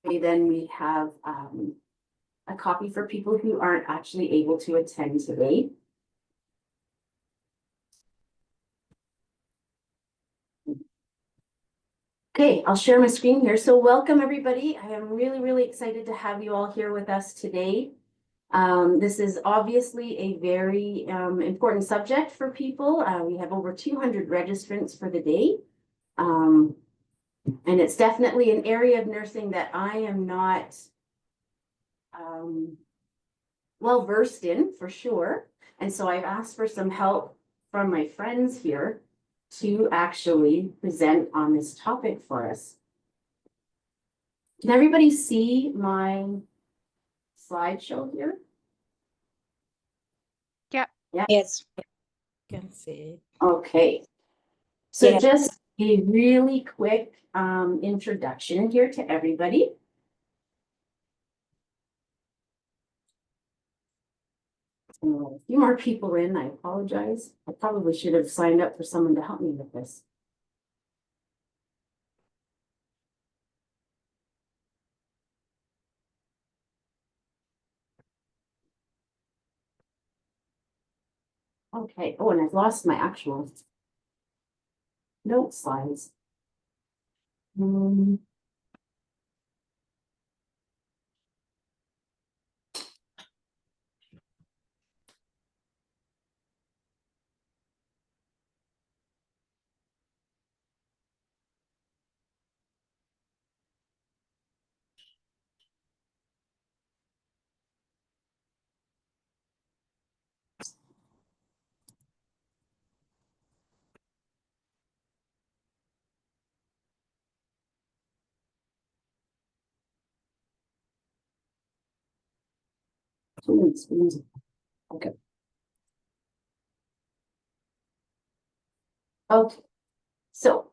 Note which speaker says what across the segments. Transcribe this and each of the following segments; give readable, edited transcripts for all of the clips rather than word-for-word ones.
Speaker 1: Then we have a copy for people who aren't actually able to attend today. Okay, I'll share my screen here. So welcome everybody. I am really excited to have you all here with us today. This is obviously a very important subject for people. We have over 200 registrants for the day. And it's definitely an area of nursing that I am not well versed in, for sure. And so I've asked for some help from my friends here to actually present on this topic for us. Can everybody see my slideshow here?
Speaker 2: Yeah.
Speaker 3: Yes, can see.
Speaker 1: Okay. So
Speaker 3: Yeah.
Speaker 1: just a really quick introduction here to everybody. A few more people in, I apologize. I probably should have signed up for someone to help me with this. Okay, oh, and I've lost my actual note slides. Okay. Okay, so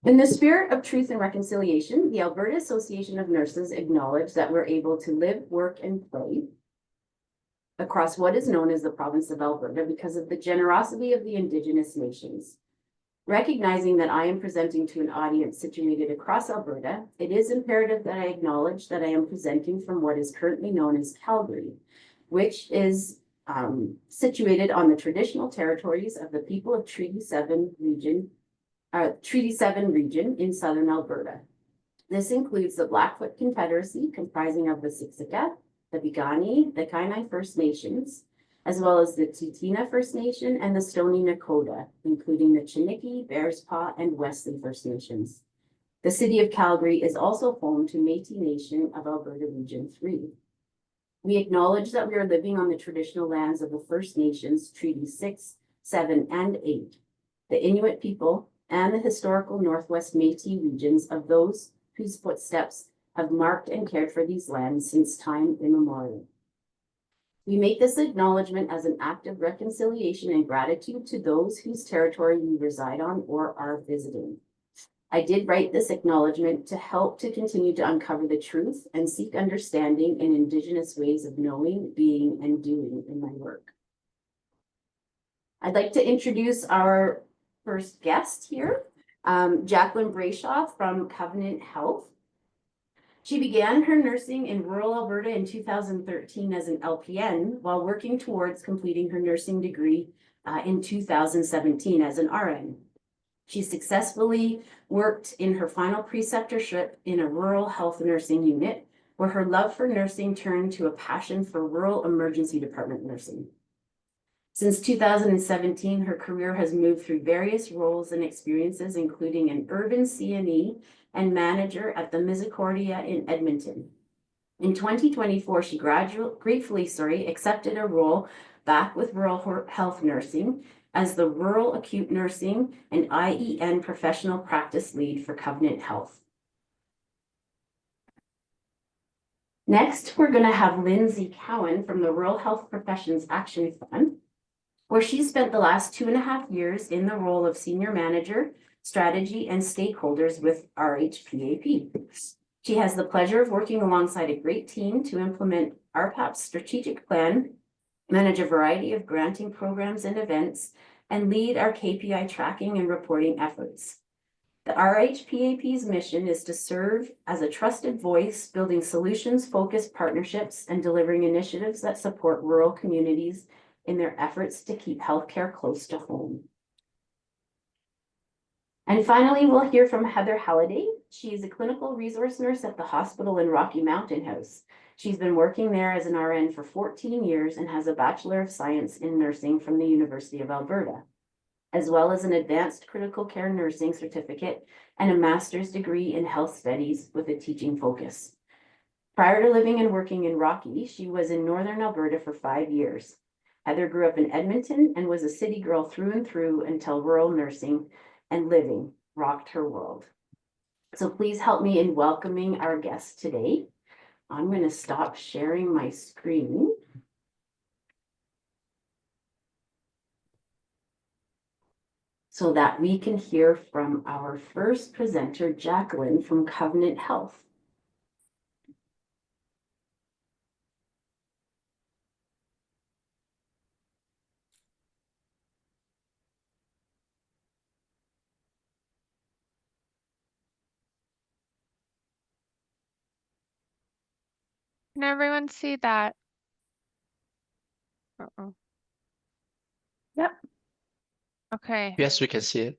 Speaker 1: in the spirit of truth and reconciliation, the Alberta Association of Nurses acknowledge that we're able to live, work, and play across what is known as the province of Alberta because of the generosity of the Indigenous nations. Recognizing that I am presenting to an audience situated across Alberta, it is imperative that I acknowledge that I am presenting from what is currently known as Calgary, which is situated on the traditional territories of the people of Treaty 7 region in southern Alberta. This includes the Blackfoot Confederacy, comprising of the Siksika, the Piikani, the Kainai First Nations, as well as the Tsuut'ina First Nation and the Stoney Nakoda, including the Chiniki, Bearspaw, and Wesley First Nations. The city of Calgary is also home to Métis Nation of Alberta Region 3. We acknowledge that we are living on the traditional lands of the First Nations, Treaty 6, 7, and 8, the Inuit people, and the historical Northwest Métis regions of those whose footsteps have marked and cared for these lands since time immemorial. We make this acknowledgement as an act of reconciliation and gratitude to those whose territory we reside on or are visiting. I did write this acknowledgement to help to continue to uncover the truth and seek understanding in Indigenous ways of knowing, being, and doing in my work. I'd like to introduce our first guest here, Jacqueline Brayshaw from Covenant Health. She began her nursing in rural Alberta in 2013 as an LPN while working towards completing her nursing degree in 2017 as an RN. She successfully worked in her final preceptorship in a rural health nursing unit, where her love for nursing turned to a passion for rural emergency department nursing. Since 2017, her career has moved through various roles and experiences, including an urban CNE and manager at the Misericordia in Edmonton. In 2024, she gratefully accepted a role back with rural health nursing as the Rural Acute Nursing and IEN Professional Practice Lead for Covenant Health. Next, we're going to have Lindsay Cowan from the Rural Health Professions Action Fund, where she spent the last 2.5 years in the role of Senior Manager, Strategy and Stakeholders with RHPAP. She has the pleasure of working alongside a great team to implement RPAP's strategic plan, manage a variety of granting programs and events, and lead our KPI tracking and reporting efforts. The RHPAP's mission is to serve as a trusted voice, building solutions-focused partnerships and delivering initiatives that support rural communities in their efforts to keep healthcare close to home. And finally, we'll hear from Heather Halliday. She is a clinical resource nurse at the hospital in Rocky Mountain House. She's been working there as an RN for 14 years and has a Bachelor of Science in Nursing from the University of Alberta, as well as an advanced critical care nursing certificate and a master's degree in health studies with a teaching focus. Prior to living and working in Rocky, she was in Northern Alberta for 5 years. Heather grew up in Edmonton and was a city girl through and through until rural nursing and living rocked her world. So please help me in welcoming our guest today. I'm going to stop sharing my screen. So that we can hear from our first presenter, Jacqueline from Covenant Health.
Speaker 2: Can everyone see that? Uh-oh.
Speaker 1: Yep.
Speaker 2: Okay.
Speaker 4: Yes, we can see it.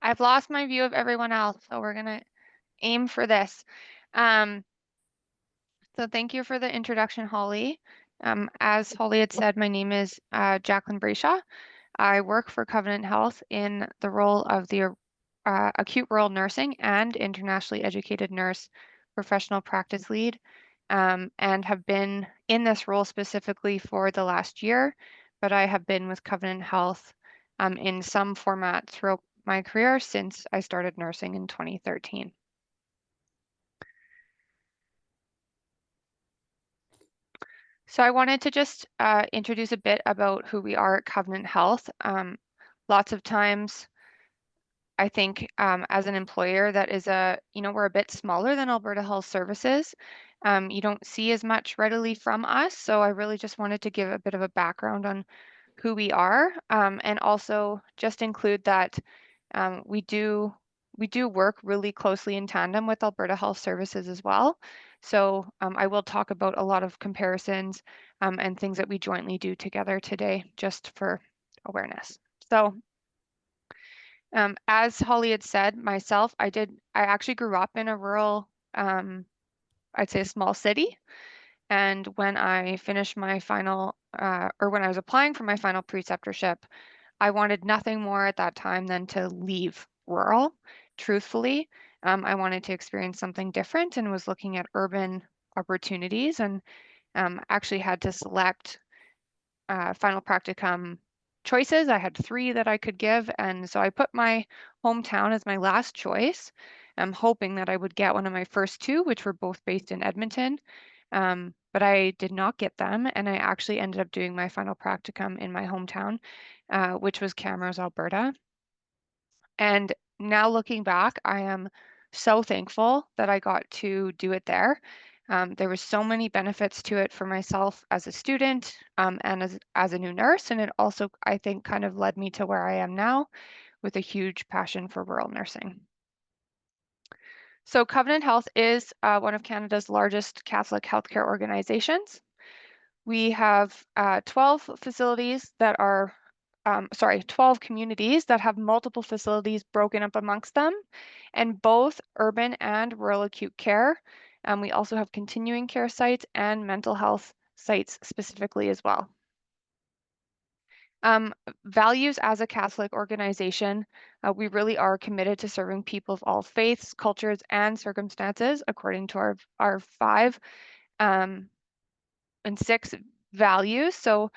Speaker 2: I've lost my view of everyone else, so we're gonna aim for this. So thank you for the introduction, Holly. As Holly had said, my name is Jacqueline Brashaw. I work for Covenant Health in the role of the acute rural nursing and internationally educated nurse professional practice lead, and have been in this role specifically for the last year, but I have been with Covenant Health in some format throughout my career since I started nursing in 2013. So I wanted to just introduce a bit about who we are at Covenant Health. Lots of times, I think as an employer that is we're a bit smaller than Alberta Health Services. You don't see as much readily from us. So I really just wanted to give a bit of a background on who we are, and also just include that we do work really closely in tandem with Alberta Health Services as well. So I will talk about a lot of comparisons and things that we jointly do together today, just for awareness. So as Holly had said, myself, I actually grew up in a rural, I'd say a small city. And when I finished my final, or when I was applying for my final preceptorship, I wanted nothing more at that time than to leave rural. Truthfully, I wanted to experience something different and was looking at urban opportunities, and actually had to select final practicum choices. I had 3 that I could give, and so I put my hometown as my last choice. I'm hoping that I would get one of my first 2, which were both based in Edmonton, but I did not get them, and I actually ended up doing my final practicum in my hometown, which was Camrose, Alberta. And now looking back, I am so thankful that I got to do it there. There was so many benefits to it for myself as a student, and as a new nurse. And it also, I think, kind of led me to where I am now with a huge passion for rural nursing. So Covenant Health is one of Canada's largest Catholic healthcare organizations. We have 12 facilities that are 12 communities that have multiple facilities broken up amongst them, and both urban and rural acute care. We also have continuing care sites and mental health sites specifically as well. Values as a Catholic organization, we really are committed to serving people of all faiths, cultures, and circumstances according to our 5 and 6 values. So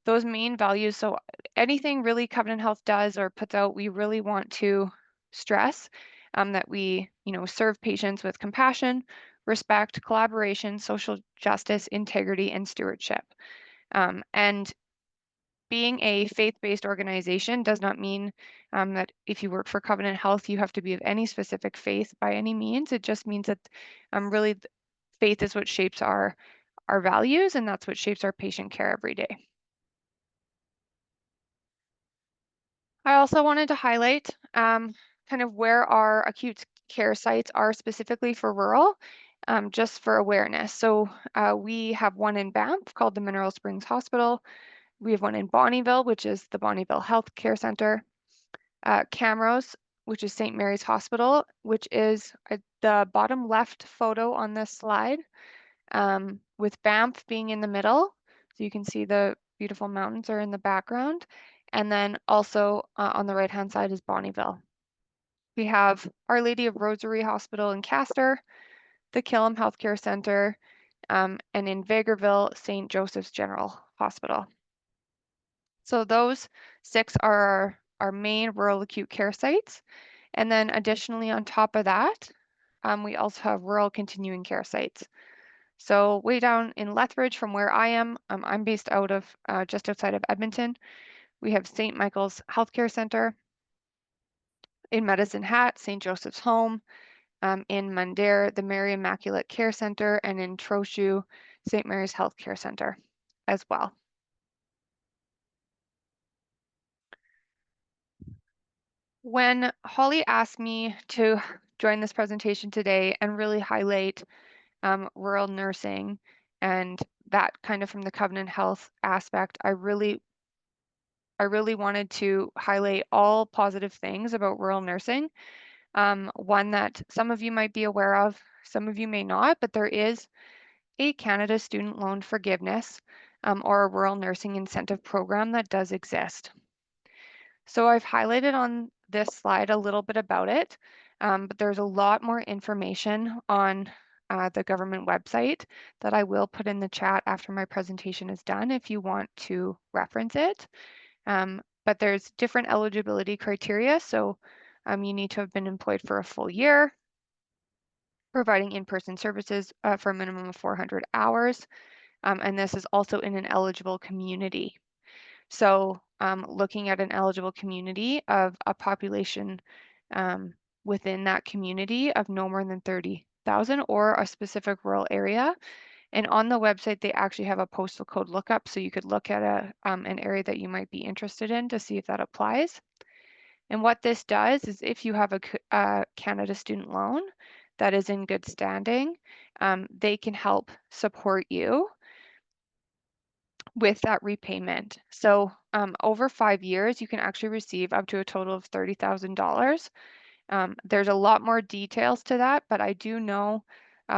Speaker 2: those main values, so anything really Covenant Health does or puts out, we really want to stress that we, serve patients with compassion, respect, collaboration, social justice, integrity, and stewardship. And being a faith-based organization does not mean that if you work for Covenant Health, you have to be of any specific faith by any means. It just means that really faith is what shapes our values, and that's what shapes our patient care every day. I also wanted to highlight kind of where our acute care sites are specifically for rural, just for awareness. So we have one in Banff called the Mineral Springs Hospital. We have one in Bonnyville, which is the Bonnyville Health Care Center. Camrose, which is St. Mary's Hospital, which is the bottom left photo on this slide, with Banff being in the middle. So you can see the beautiful mountains are in the background. And then also on the right-hand side is Bonnyville. We have Our Lady of Rosary Hospital in Castor, the Killam Healthcare Center, and in Vegreville, St. Joseph's General Hospital. So those 6 are our main rural acute care sites. And then additionally on top of that, we also have rural continuing care sites. So way down in Lethbridge from where I am, I'm based out of just outside of Edmonton. We have St. Michael's Healthcare Center. In Medicine Hat, St. Joseph's Home. In Mundare, the Mary Immaculate Care Center, and in Trochu, St. Mary's Healthcare Center as well. When Holly asked me to join this presentation today and really highlight rural nursing and that kind of from the Covenant Health aspect, I really wanted to highlight all positive things about rural nursing. One that some of you might be aware of, some of you may not, but there is a Canada Student Loan Forgiveness or a rural nursing incentive program that does exist. So I've highlighted on this slide a little bit about it, but there's a lot more information on the government website that I will put in the chat after my presentation is done if you want to reference it. But there's different eligibility criteria. So you need to have been employed for a full year, providing in-person services for a minimum of 400 hours. And this is also in an eligible community. So looking at an eligible community of a population within that community of no more than 30,000 or a specific rural area. And on the website, they actually have a postal code lookup. So you could look at an area that you might be interested in to see if that applies. And what this does is if you have a Canada student loan that is in good standing, they can help support you with that repayment. So over 5 years, you can actually receive up to a total of $30,000. There's a lot more details to that, but I do know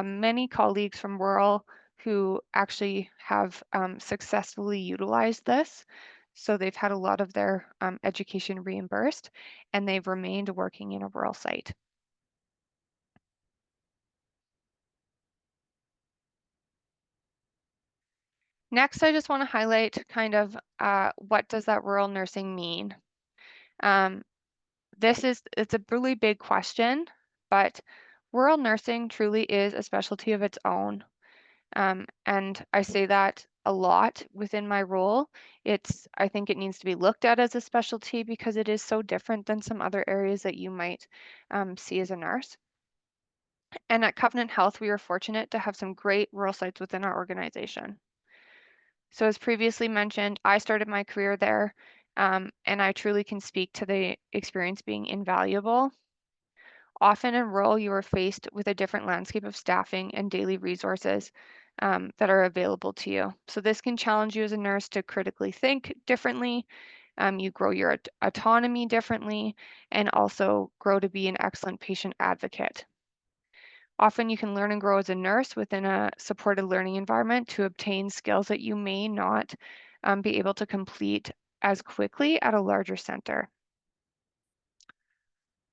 Speaker 2: many colleagues from rural who actually have successfully utilized this. So they've had a lot of their education reimbursed and they've remained working in a rural site. Next, I just want to highlight kind of what does that rural nursing mean? It's a really big question, but rural nursing truly is a specialty of its own. And I say that a lot within my role. I think it needs to be looked at as a specialty because it is so different than some other areas that you might see as a nurse. And at Covenant Health, we are fortunate to have some great rural sites within our organization. So as previously mentioned, I started my career there, and I truly can speak to the experience being invaluable. Often in rural, you are faced with a different landscape of staffing and daily resources that are available to you. So this can challenge you as a nurse to critically think differently. You grow your autonomy differently and also grow to be an excellent patient advocate. Often you can learn and grow as a nurse within a supported learning environment to obtain skills that you may not be able to complete as quickly at a larger center.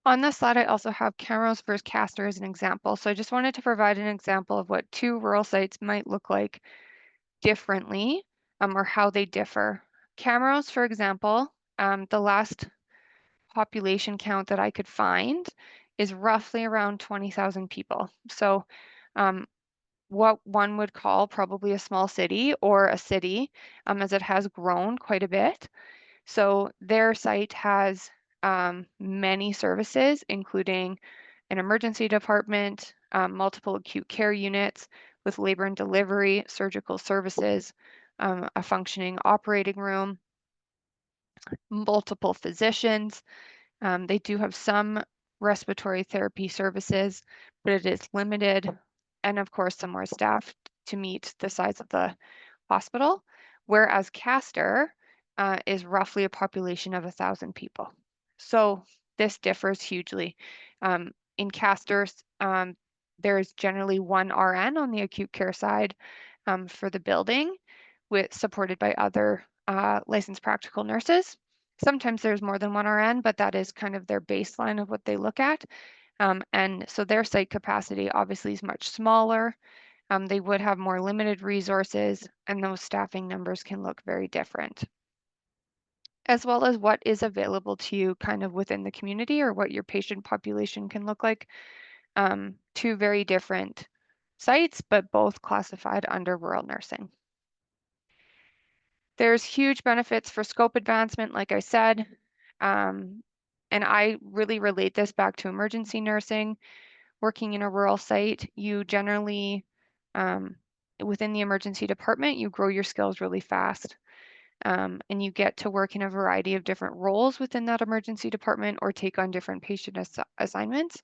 Speaker 2: On this slide, I also have Camrose versus Castor as an example. So I just wanted to provide an example of what 2 rural sites might look like differently or how they differ. Camrose, for example, the last population count that I could find is roughly around 20,000 people. So what one would call probably a small city or a city as it has grown quite a bit. So their site has many services, including an emergency department, multiple acute care units with labor and delivery, surgical services, a functioning operating room, multiple physicians. They do have some respiratory therapy services, but it is limited. And of course, some more staff to meet the size of the hospital, whereas Castor is roughly a population of 1,000 people. So this differs hugely. In Castor, there's generally one RN on the acute care side for the building, supported by other licensed practical nurses. Sometimes there's more than one RN, but that is kind of their baseline of what they look at. And so their site capacity obviously is much smaller. They would have more limited resources, and those staffing numbers can look very different, as well as what is available to you kind of within the community or what your patient population can look like. Two very different sites, but both classified under rural nursing. There's huge benefits for scope advancement, like I said, and I really relate this back to emergency nursing. Working in a rural site, you generally, within the emergency department, you grow your skills really fast. And you get to work in a variety of different roles within that emergency department or take on different patient assignments.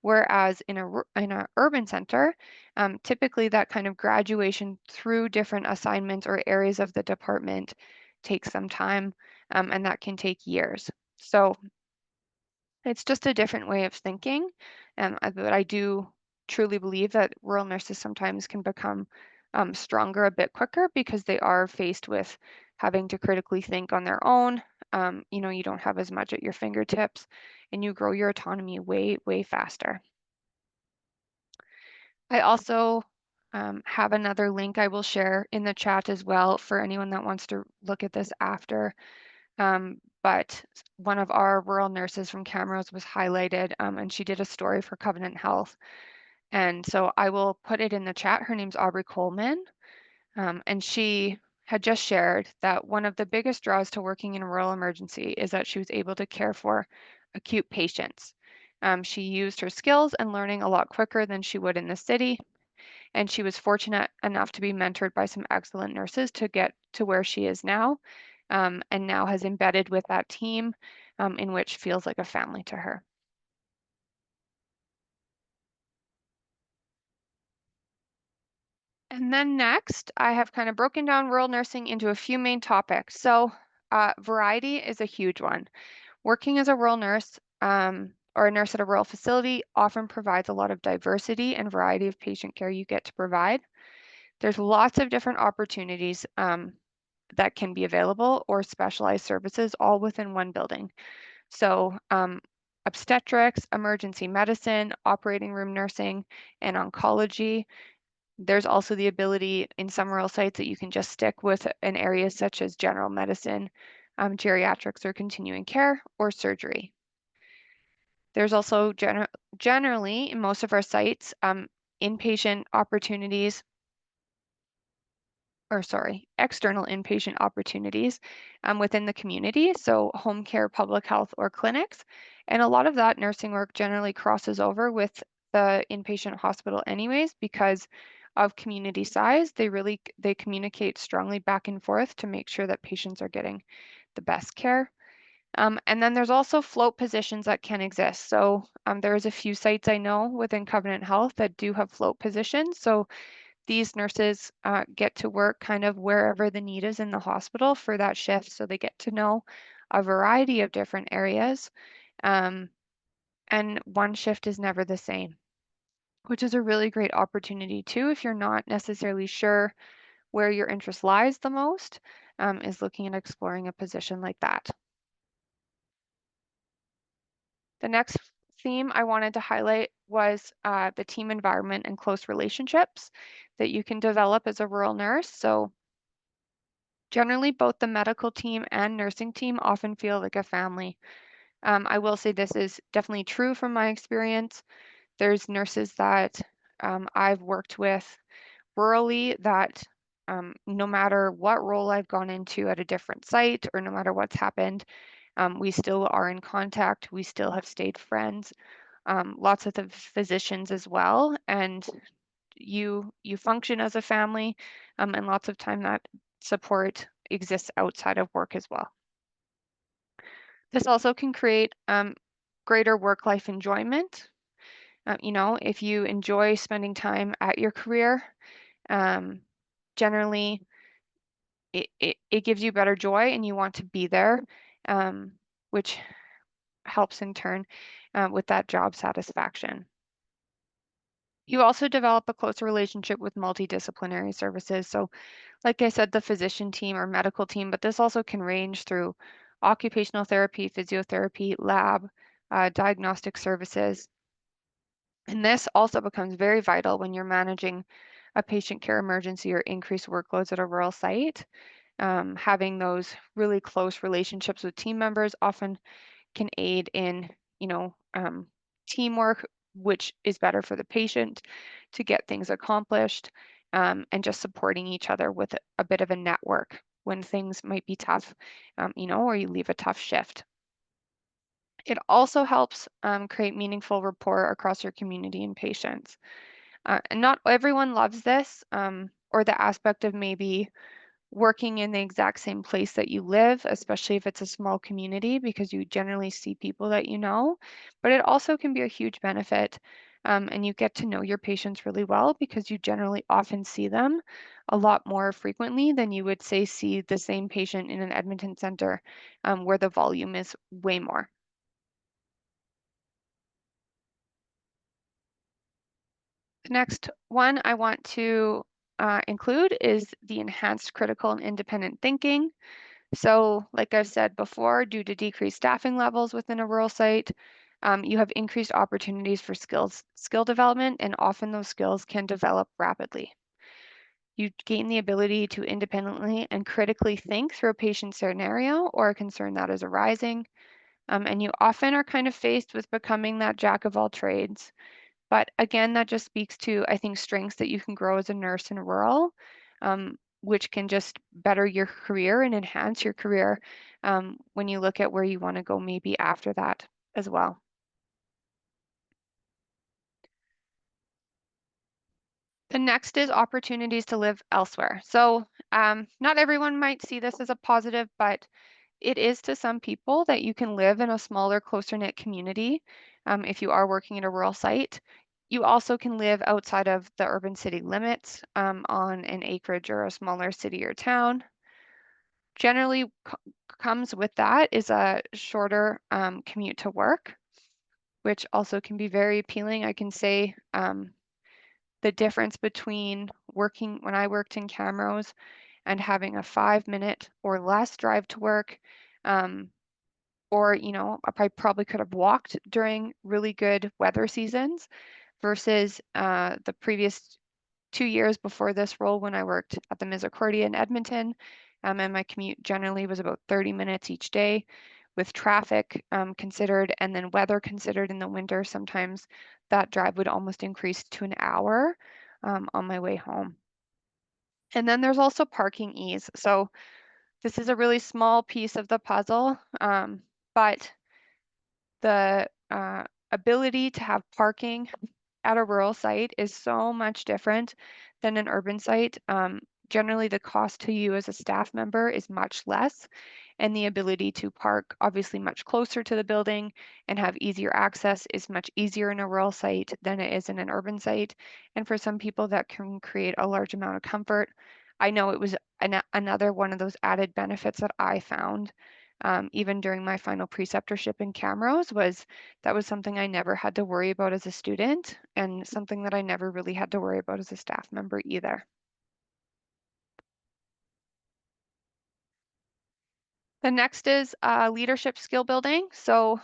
Speaker 2: Whereas in an urban center, typically that kind of graduation through different assignments or areas of the department takes some time, and that can take years. So it's just a different way of thinking, but I do truly believe that rural nurses sometimes can become stronger a bit quicker because they are faced with having to critically think on their own. You don't have as much at your fingertips, and you grow your autonomy way, way faster. I also have another link I will share in the chat as well for anyone that wants to look at this after. But one of our rural nurses from Camrose was highlighted, and she did a story for Covenant Health. And so I will put it in the chat. Her name's Aubrey Coleman, and she had just shared that one of the biggest draws to working in a rural emergency is that she was able to care for acute patients. She used her skills and learning a lot quicker than she would in the city, and she was fortunate enough to be mentored by some excellent nurses to get to where she is now, and now has embedded with that team in which feels like a family to her. And then next, I have kind of broken down rural nursing into a few main topics. So variety is a huge one. Working as a rural nurse or a nurse at a rural facility often provides a lot of diversity and variety of patient care you get to provide. There's lots of different opportunities that can be available or specialized services all within one building. So obstetrics, emergency medicine, operating room nursing, and oncology. There's also the ability in some rural sites that you can just stick with an area such as general medicine, geriatrics or continuing care, or surgery. There's also generally in most of our sites, inpatient opportunities, external inpatient opportunities within the community, so home care, public health, or clinics. And a lot of that nursing work generally crosses over with the inpatient hospital anyways, because of community size. They communicate strongly back and forth to make sure that patients are getting the best care. And then there's also float positions that can exist. So there's a few sites I know within Covenant Health that do have float positions. So these nurses get to work kind of wherever the need is in the hospital for that shift. So they get to know a variety of different areas. And one shift is never the same, which is a really great opportunity too if you're not necessarily sure where your interest lies the most, is looking at exploring a position like that. The next theme I wanted to highlight was the team environment and close relationships that you can develop as a rural nurse. So generally, both the medical team and nursing team often feel like a family. I will say this is definitely true from my experience. There's nurses that I've worked with rurally that no matter what role I've gone into at a different site or no matter what's happened, we still are in contact. We still have stayed friends. Lots of the physicians as well. And you function as a family, and lots of time that support exists outside of work as well. This also can create greater work-life enjoyment. You know, if you enjoy spending time at your career, generally it gives you better joy and you want to be there, which helps in turn with that job satisfaction. You also develop a closer relationship with multidisciplinary services. So like I said, the physician team or medical team, but this also can range through occupational therapy, physiotherapy, lab, diagnostic services. And this also becomes very vital when you're managing a patient care emergency or increased workloads at a rural site. Having those really close relationships with team members often can aid in, you know, teamwork, which is better for the patient to get things accomplished, and just supporting each other with a bit of a network when things might be tough, you know, or you leave a tough shift. It also helps create meaningful rapport across your community and patients. And not everyone loves this, or the aspect of maybe working in the exact same place that you live, especially if it's a small community, because you generally see people that you know. But it also can be a huge benefit, and you get to know your patients really well because you generally often see them a lot more frequently than you would say see the same patient in an Edmonton center, where the volume is way more. The next one I want to include is the enhanced critical and independent thinking. So like I've said before, due to decreased staffing levels within a rural site, you have increased opportunities for skill development, and often those skills can develop rapidly. You gain the ability to independently and critically think through a patient scenario or a concern that is arising. And you often are kind of faced with becoming that jack of all trades. But again, that just speaks to, I think, strengths that you can grow as a nurse in rural, which can just better your career and enhance your career when you look at where you want to go maybe after that as well. The next is opportunities to live elsewhere. So not everyone might see this as a positive, but it is to some people that you can live in a smaller, closer knit community if you are working at a rural site. You also can live outside of the urban city limits on an acreage or a smaller city or town. Generally comes with that is a shorter commute to work, which also can be very appealing. I can say the difference between working when I worked in Camrose and having a 5-minute or less drive to work, or, you know, I probably could have walked during really good weather seasons versus the previous 2 years before this role when I worked at the Misericordia in Edmonton. And my commute generally was about 30 minutes each day with traffic considered and then weather considered in the winter. Sometimes that drive would almost increase to an hour on my way home. And then there's also parking ease. So this is a really small piece of the puzzle, but the ability to have parking at a rural site is so much different than an urban site. Generally, the cost to you as a staff member is much less, and the ability to park obviously much closer to the building and have easier access is much easier in a rural site than it is in an urban site. And for some people, that can create a large amount of comfort. I know it was another one of those added benefits that I found even during my final preceptorship in Camrose that was something I never had to worry about as a student and something that I never really had to worry about as a staff member either. The next is leadership skill building. So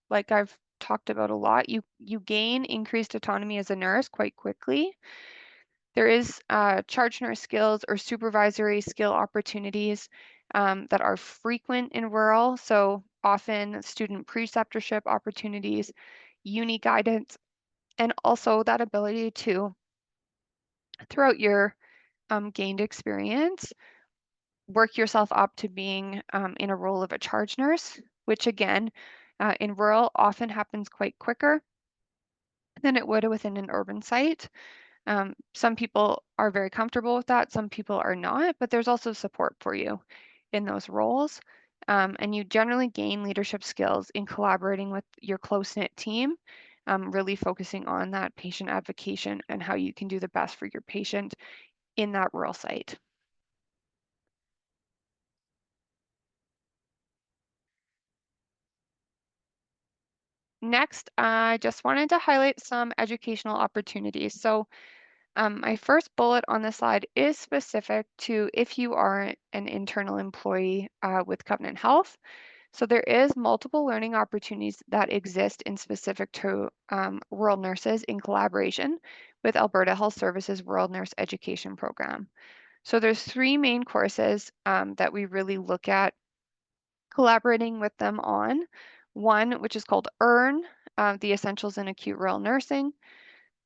Speaker 2: like I've talked about a lot, you gain increased autonomy as a nurse quite quickly. There is charge nurse skills or supervisory skill opportunities that are frequent in rural. So often student preceptorship opportunities, uni guidance, and also that ability to, throughout your gained experience, work yourself up to being in a role of a charge nurse, which again, in rural often happens quite quicker than it would within an urban site. Some people are very comfortable with that, some people are not, but there's also support for you in those roles. And you generally gain leadership skills in collaborating with your close-knit team, really focusing on that patient advocacy and how you can do the best for your patient in that rural site. Next, I just wanted to highlight some educational opportunities. So my first bullet on the slide is specific to if you are an internal employee with Covenant Health. So there is multiple learning opportunities that exist in specific to rural nurses in collaboration with Alberta Health Services Rural Nurse Education Program. So there's 3 main courses that we really look at collaborating with them on. One, which is called EARN, the Essentials in Acute Rural Nursing.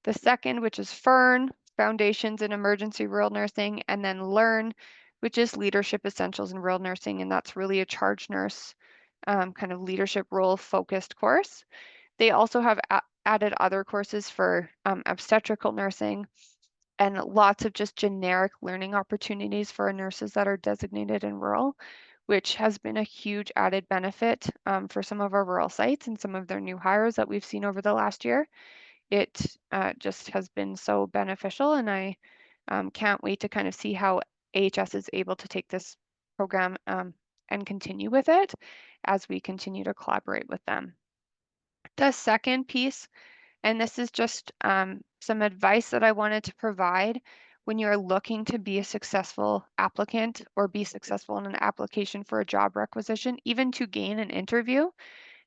Speaker 2: The second, which is FERN, Foundations in Emergency Rural Nursing, and then LEARN, which is Leadership Essentials in Rural Nursing, and that's really a charge nurse kind of leadership role focused course. They also have added other courses for obstetrical nursing and lots of just generic learning opportunities for nurses that are designated in rural, which has been a huge added benefit for some of our rural sites and some of their new hires that we've seen over the last year. It just has been so beneficial, and I can't wait to kind of see how AHS is able to take this program and continue with it as we continue to collaborate with them. The second piece, and this is just some advice that I wanted to provide when you're looking to be a successful applicant or be successful in an application for a job requisition, even to gain an interview.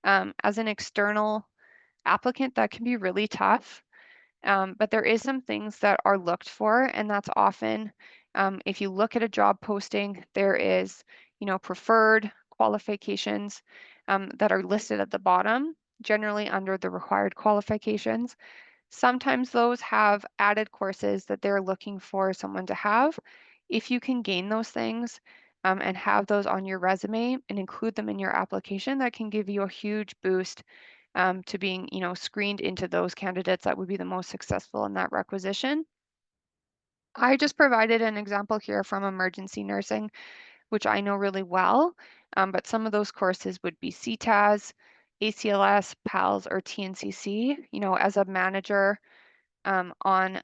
Speaker 2: As an external applicant, that can be really tough. But there is some things that are looked for, and that's often if you look at a job posting, there is, preferred qualifications that are listed at the bottom, generally under the required qualifications. Sometimes those have added courses that they're looking for someone to have. If you can gain those things and have those on your resume and include them in your application, that can give you a huge boost to being, screened into those candidates that would be the most successful in that requisition. I just provided an example here from emergency nursing, which I know really well, but some of those courses would be CTAS, ACLS, PALS, or TNCC. As a manager on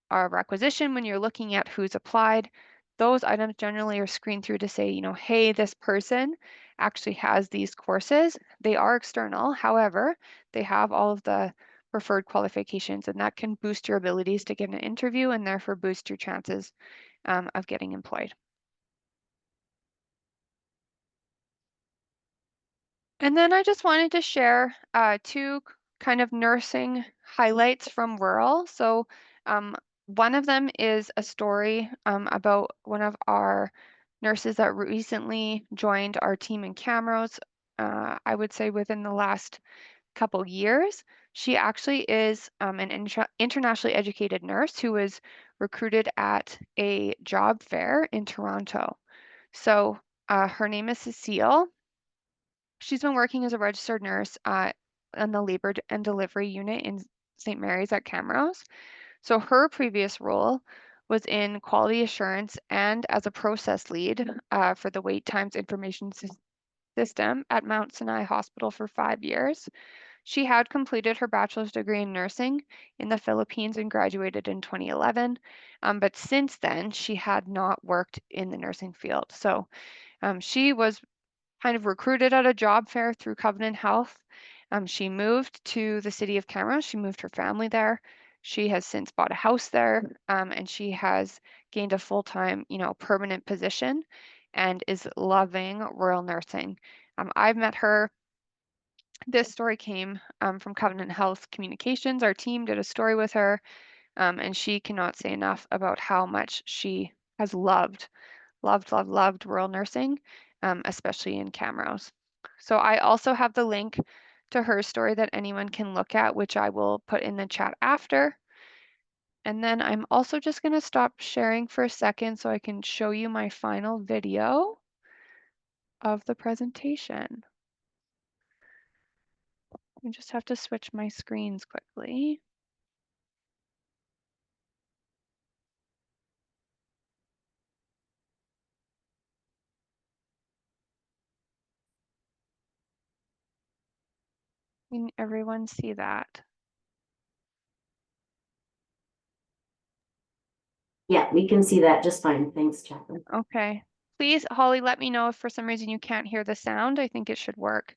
Speaker 2: our requisition, when you're looking at who's applied, those items generally are screened through to say, hey, this person actually has these courses. They are external. However, they have all of the preferred qualifications, and that can boost your abilities to get an interview and therefore boost your chances of getting employed. And then I just wanted to share 2 kind of nursing highlights from rural. So one of them is a story about one of our nurses that recently joined our team in Camrose, I would say within the last couple years. She actually is an internationally educated nurse who was recruited at a job fair in Toronto. So her name is Cecile. She's been working as a registered nurse on the labor and delivery unit in St. Mary's at Camrose. So her previous role was in quality assurance and as a process lead for the wait times information system at Mount Sinai Hospital for 5 years. She had completed her bachelor's degree in nursing in the Philippines and graduated in 2011. But since then, she had not worked in the nursing field. So she was kind of recruited at a job fair through Covenant Health. She moved to the city of Camrose. She moved her family there. She has since bought a house there, and she has gained a full-time, permanent position and is loving rural nursing. I've met her. This story came from Covenant Health Communications. Our team did a story with her, and she cannot say enough about how much she has loved rural nursing, especially in Camrose. So I also have the link to her story that anyone can look at, which I will put in the chat after. And then I'm also just going to stop sharing for a second so I can show you my final video of the presentation. I just have to switch my screens quickly. Can everyone see that?
Speaker 1: Yeah, we can see that just fine. Thanks, Jacqueline.
Speaker 2: Okay. Please, Holly, let me know if for some reason you can't hear the sound. I think it should work.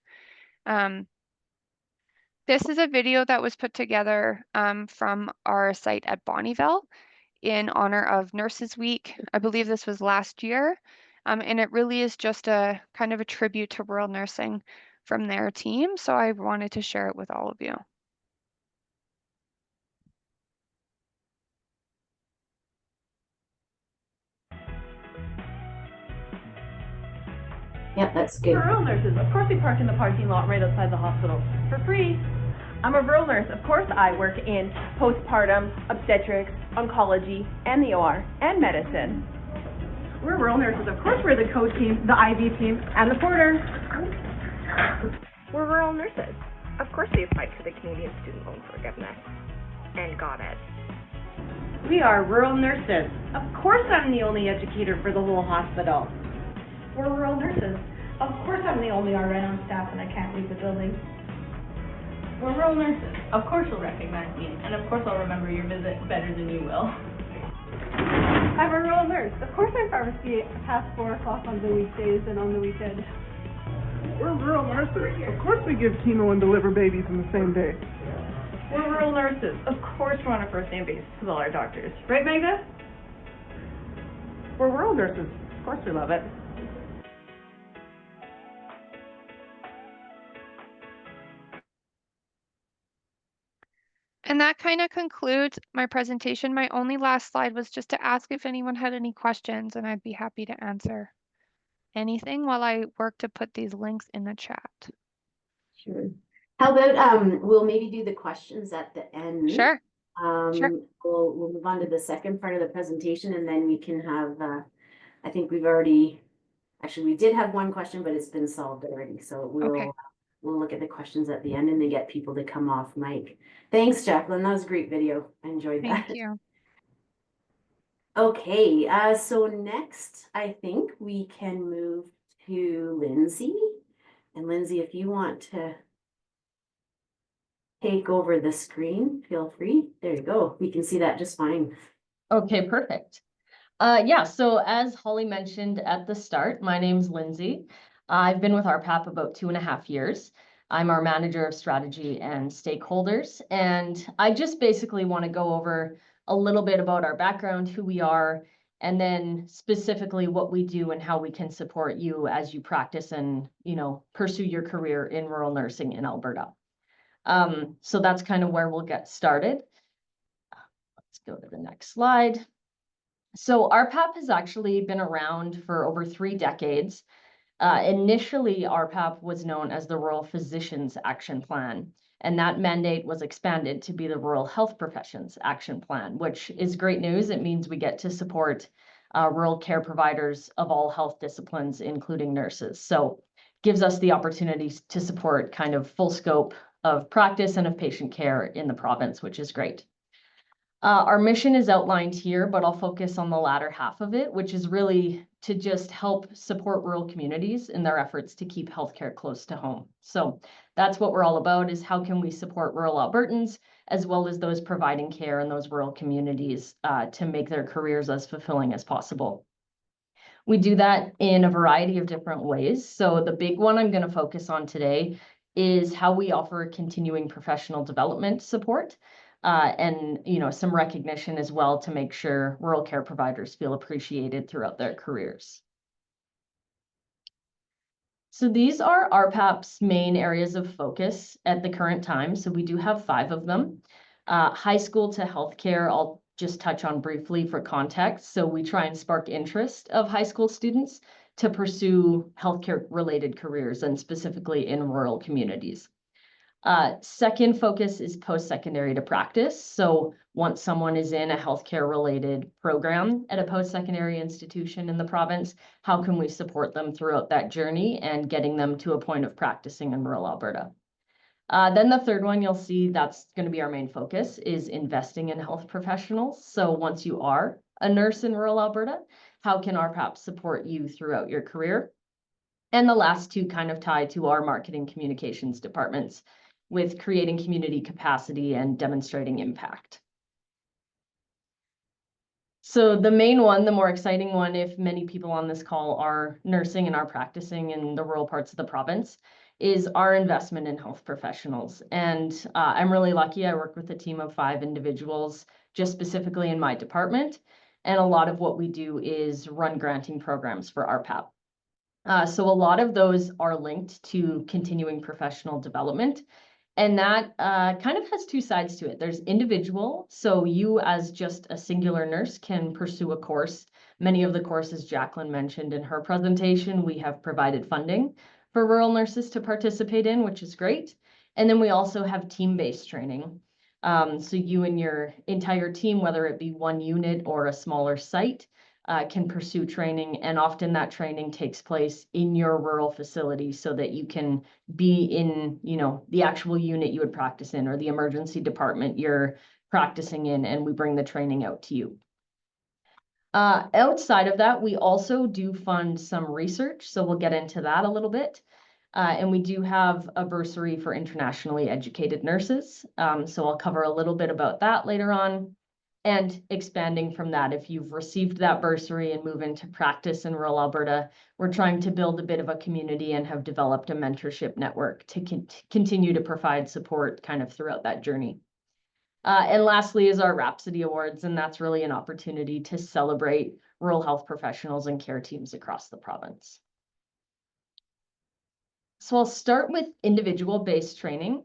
Speaker 2: This is a video that was put together from our site at Bonnieville in honor of Nurses Week. I believe this was last year. And it really is just a kind of a tribute to rural nursing from their team. So I wanted to share it with all of you.
Speaker 1: Yep, that's good.
Speaker 4: Rural nurses, of course we park in the parking lot right outside the hospital for free. I'm a rural nurse. Of course I work in postpartum, obstetrics, oncology, and the OR, and medicine. We're rural nurses. Of course we're the coach team, the IV team, and the porter.
Speaker 5: We're rural nurses. Of course we applied for the Canadian Student Loan Forgiveness and got it.
Speaker 4: We are rural nurses. Of course I'm the only educator for the whole hospital. We're rural nurses. Of course I'm the only RN on staff and I can't leave the building.
Speaker 6: We're rural nurses. Of course you'll recognize me, and of course I'll remember your visit better than you will.
Speaker 4: I'm a rural nurse. Of course I'm pharmacy past 4 o'clock on the weekdays and on the weekend.
Speaker 7: We're rural nurses. Of course we give chemo and deliver babies in the same day.
Speaker 4: We're rural nurses. Of course we're on a first name basis with all our doctors. Right, Magda?
Speaker 7: We're rural nurses.
Speaker 4: Of course we love it.
Speaker 2: And that kind of concludes my presentation. My only last slide was just to ask if anyone had any questions, and I'd be happy to answer anything while I work to put these links in the chat.
Speaker 1: Sure. How about we'll maybe do the questions at the end.
Speaker 2: Sure. Sure.
Speaker 1: We'll move on to the second part of the presentation, and then we can have I think we did have one question, but it's been solved already. So we'll look at the questions at the end and then get people to come off mic. Thanks, Jacqueline. That was a great video. I enjoyed that.
Speaker 2: Thank you.
Speaker 1: Okay, so next I think we can move to Lindsay. And Lindsay, if you want to take over the screen, feel free. There you go. We can see that just fine.
Speaker 8: Okay, perfect. Yeah, so as Holly mentioned at the start, my name's Lindsay. I've been with RPAP about 2.5 years. I'm our manager of strategy and stakeholders, and I just basically want to go over a little bit about our background, who we are, and then specifically what we do and how we can support you as you practice and, pursue your career in rural nursing in Alberta. So that's kind of where we'll get started. Let's go to the next slide. So RPAP has actually been around for over 3 decades. Initially, RPAP was known as the Rural Physicians Action Plan, and that mandate was expanded to be the Rural Health Professions Action Plan, which is great news. It means we get to support rural care providers of all health disciplines, including nurses. So gives us the opportunities to support kind of full scope of practice and of patient care in the province, which is great. Our mission is outlined here, but I'll focus on the latter half of it, which is really to just help support rural communities in their efforts to keep healthcare close to home. So that's what we're all about, is how can we support rural Albertans, as well as those providing care in those rural communities to make their careers as fulfilling as possible. We do that in a variety of different ways. So the big one I'm going to focus on today is how we offer continuing professional development support. And some recognition as well to make sure rural care providers feel appreciated throughout their careers. So these are RPAP's main areas of focus at the current time. So we do have 5 of them. High school to healthcare, I'll just touch on briefly for context. So we try and spark interest of high school students to pursue healthcare related careers, and specifically in rural communities. Second focus is post-secondary to practice. So once someone is in a healthcare related program at a post-secondary institution in the province, how can we support them throughout that journey and getting them to a point of practicing in rural Alberta? Then the third one you'll see that's going to be our main focus is investing in health professionals. So once you are a nurse in rural Alberta, how can RPAP support you throughout your career? And the last 2 kind of tie to our marketing communications departments. with creating community capacity and demonstrating impact. So the main one, the more exciting one, if many people on this call are nursing and are practicing in the rural parts of the province, is our investment in health professionals. And I'm really lucky. I work with a team of 5 individuals, just specifically in my department. And a lot of what we do is run granting programs for RPAP. So a lot of those are linked to continuing professional development. And that kind of has 2 sides to it. There's individual, so you as just a singular nurse can pursue a course. Many of the courses Jacqueline mentioned in her presentation, we have provided funding for rural nurses to participate in, which is great. And then we also have team-based training. So you and your entire team, whether it be one unit or a smaller site, can pursue training, and often that training takes place in your rural facility so that you can be in, the actual unit you would practice in or the emergency department you're practicing in, and we bring the training out to you. Outside of that, we also do fund some research, so we'll get into that a little bit. And we do have a bursary for internationally educated nurses, so I'll cover a little bit about that later on. And expanding from that, if you've received that bursary and move into practice in rural Alberta, we're trying to build a bit of a community and have developed a mentorship network to continue to provide support kind of throughout that journey. And lastly is our Rhapsody Awards, and that's really an opportunity to celebrate rural health professionals and care teams across the province. So I'll start with individual-based training.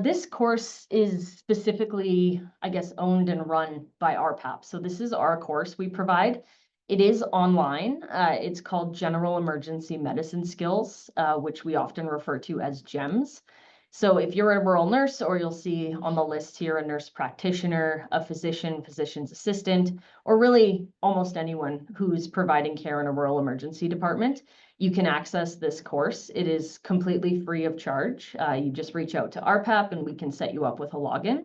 Speaker 8: This course is specifically, I guess, owned and run by RPAP. So this is our course we provide. It is online. It's called General Emergency Medicine Skills, which we often refer to as GEMS. So if you're a rural nurse, or you'll see on the list here, a nurse practitioner, a physician, physician's assistant, or really almost anyone who's providing care in a rural emergency department, you can access this course. It is completely free of charge. You just reach out to RPAP and we can set you up with a login.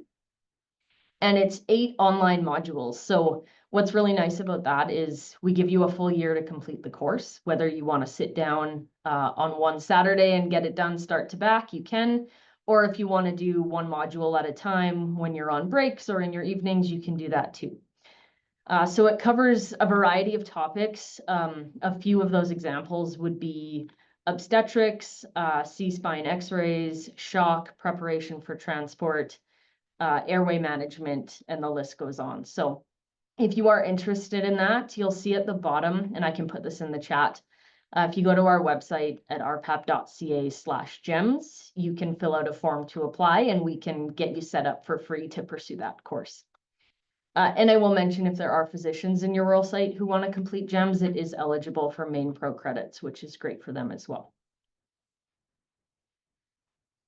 Speaker 8: And it's 8 online modules. So what's really nice about that is we give you a full year to complete the course. Whether you want to sit down on one Saturday and get it done start to back, you can. Or if you want to do one module at a time when you're on breaks or in your evenings, you can do that too. So it covers a variety of topics. A few of those examples would be obstetrics, C-spine x-rays, shock, preparation for transport, airway management, and the list goes on. So if you are interested in that, you'll see at the bottom, and I can put this in the chat. If you go to our website at rpap.ca/gems, you can fill out a form to apply, and we can get you set up for free to pursue that course. And I will mention, if there are physicians in your rural site who want to complete GEMS, it is eligible for main pro credits, which is great for them as well.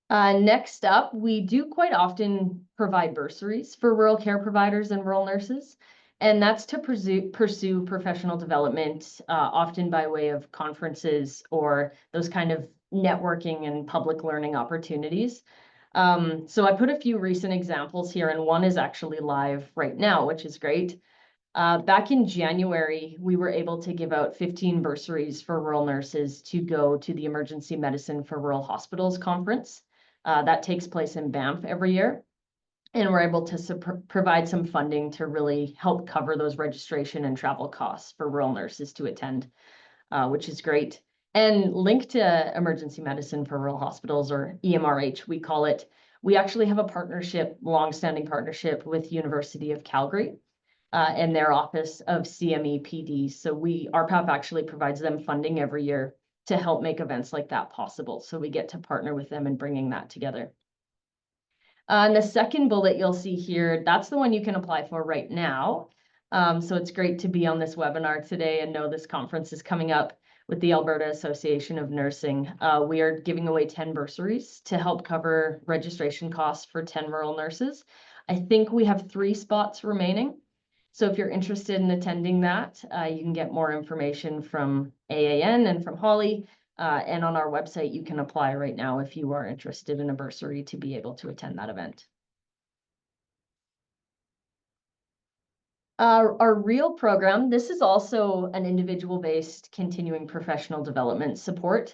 Speaker 8: Next up, we do quite often provide bursaries for rural care providers and rural nurses, and that's to pursue professional development, often by way of conferences or those kind of networking and public learning opportunities. So I put a few recent examples here, and one is actually live right now, which is great. Back in January, we were able to give out 15 bursaries for rural nurses to go to the Emergency Medicine for Rural Hospitals conference. That takes place in Banff every year. And we're able to provide some funding to really help cover those registration and travel costs for rural nurses to attend, which is great. And linked to Emergency Medicine for Rural Hospitals, or EMRH, we call it, we actually have a partnership, long-standing partnership with University of Calgary and their Office of CME-PD. So RPAP actually provides them funding every year to help make events like that possible. So we get to partner with them in bringing that together. And the second bullet you'll see here, that's the one you can apply for right now. So it's great to be on this webinar today and know this conference is coming up with the Alberta Association of Nursing. We are giving away 10 bursaries to help cover registration costs for 10 rural nurses. I think we have 3 spots remaining. So if you're interested in attending that, you can get more information from AAN and from Holly. And on our website, you can apply right now if you are interested in a bursary to be able to attend that event. Our REAL program, this is also an individual-based continuing professional development support.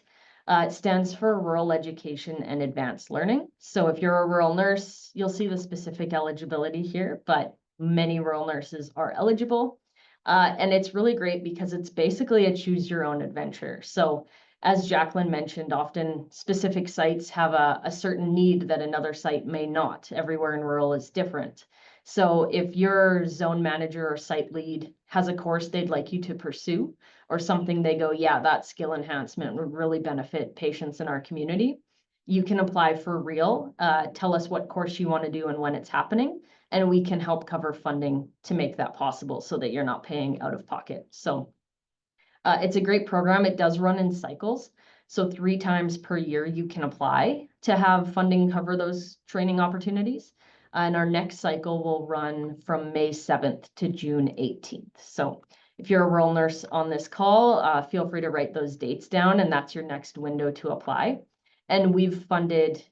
Speaker 8: It stands for Rural Education and Advanced Learning. So if you're a rural nurse, you'll see the specific eligibility here, but many rural nurses are eligible. And it's really great because it's basically a choose your own adventure. So as Jacqueline mentioned, often specific sites have a certain need that another site may not. Everywhere in rural is different. So if your zone manager or site lead has a course they'd like you to pursue, or something they go, yeah, that skill enhancement would really benefit patients in our community, you can apply for real. Tell us what course you want to do and when it's happening, and we can help cover funding to make that possible so that you're not paying out of pocket. So it's a great program. It does run in cycles. So 3 times per year you can apply to have funding cover those training opportunities. And our next cycle will run from May 7th to June 18th. So if you're a rural nurse on this call, feel free to write those dates down, and that's your next window to apply. And we've funded,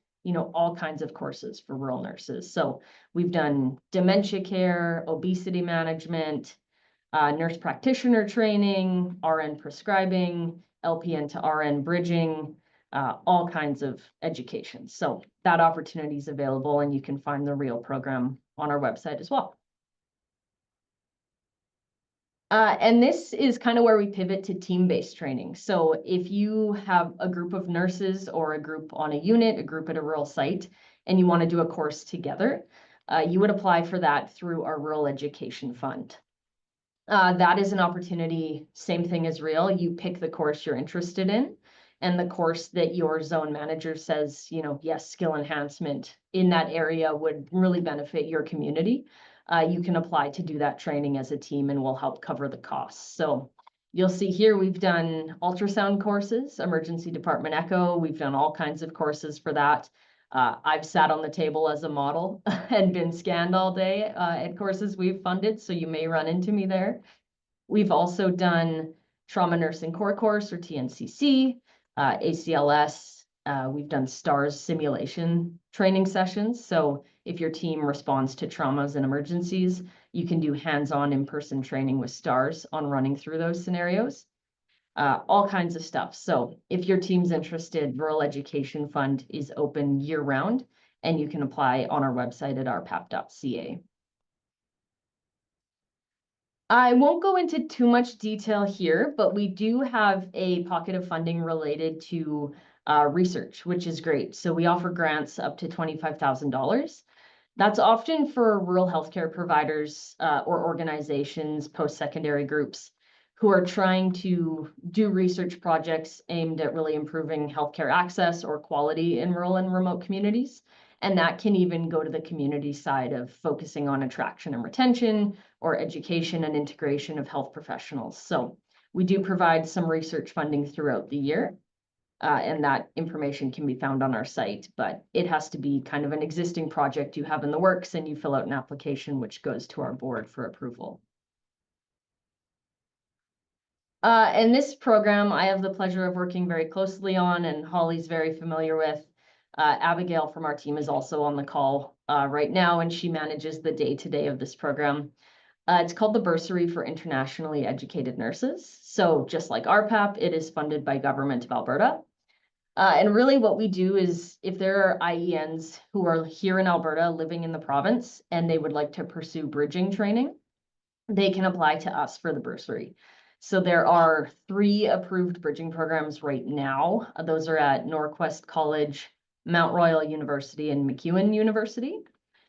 Speaker 8: all kinds of courses for rural nurses. So we've done dementia care, obesity management, nurse practitioner training, RN prescribing, LPN to RN bridging, all kinds of education. So that opportunity is available, and you can find the REAL program on our website as well. And this is kind of where we pivot to team-based training. So if you have a group of nurses or a group on a unit, a group at a rural site, and you want to do a course together, you would apply for that through our Rural Education Fund. That is an opportunity, same thing as REAL. You pick the course you're interested in, and the course that your zone manager says, yes, skill enhancement in that area would really benefit your community. You can apply to do that training as a team, and we'll help cover the costs. So you'll see here, we've done ultrasound courses, emergency department echo. We've done all kinds of courses for that. I've sat on the table as a model and been scanned all day at courses we've funded, so you may run into me there. We've also done trauma nursing core course, or TNCC, ACLS. We've done STARS simulation training sessions. So if your team responds to traumas and emergencies, you can do hands-on in-person training with STARS on running through those scenarios. All kinds of stuff. So if your team's interested, Rural Education Fund is open year-round, and you can apply on our website at rpap.ca. I won't go into too much detail here, but we do have a pocket of funding related to research, which is great. So we offer grants up to $25,000. That's often for rural healthcare providers or organizations, post-secondary groups, who are trying to do research projects aimed at really improving healthcare access or quality in rural and remote communities. And that can even go to the community side of focusing on attraction and retention, or education and integration of health professionals. So we do provide some research funding throughout the year, and that information can be found on our site, but it has to be kind of an existing project you have in the works, and you fill out an application which goes to our board for approval. And this program I have the pleasure of working very closely on, and Holly's very familiar with. Abigail from our team is also on the call right now, and she manages the day-to-day of this program. It's called the Bursary for Internationally Educated Nurses. So just like RPAP, it is funded by Government of Alberta. And really what we do is, if there are IENs who are here in Alberta living in the province and they would like to pursue bridging training, they can apply to us for the bursary. So there are 3 approved bridging programs right now. Those are at Norquest College, Mount Royal University, and MacEwan University.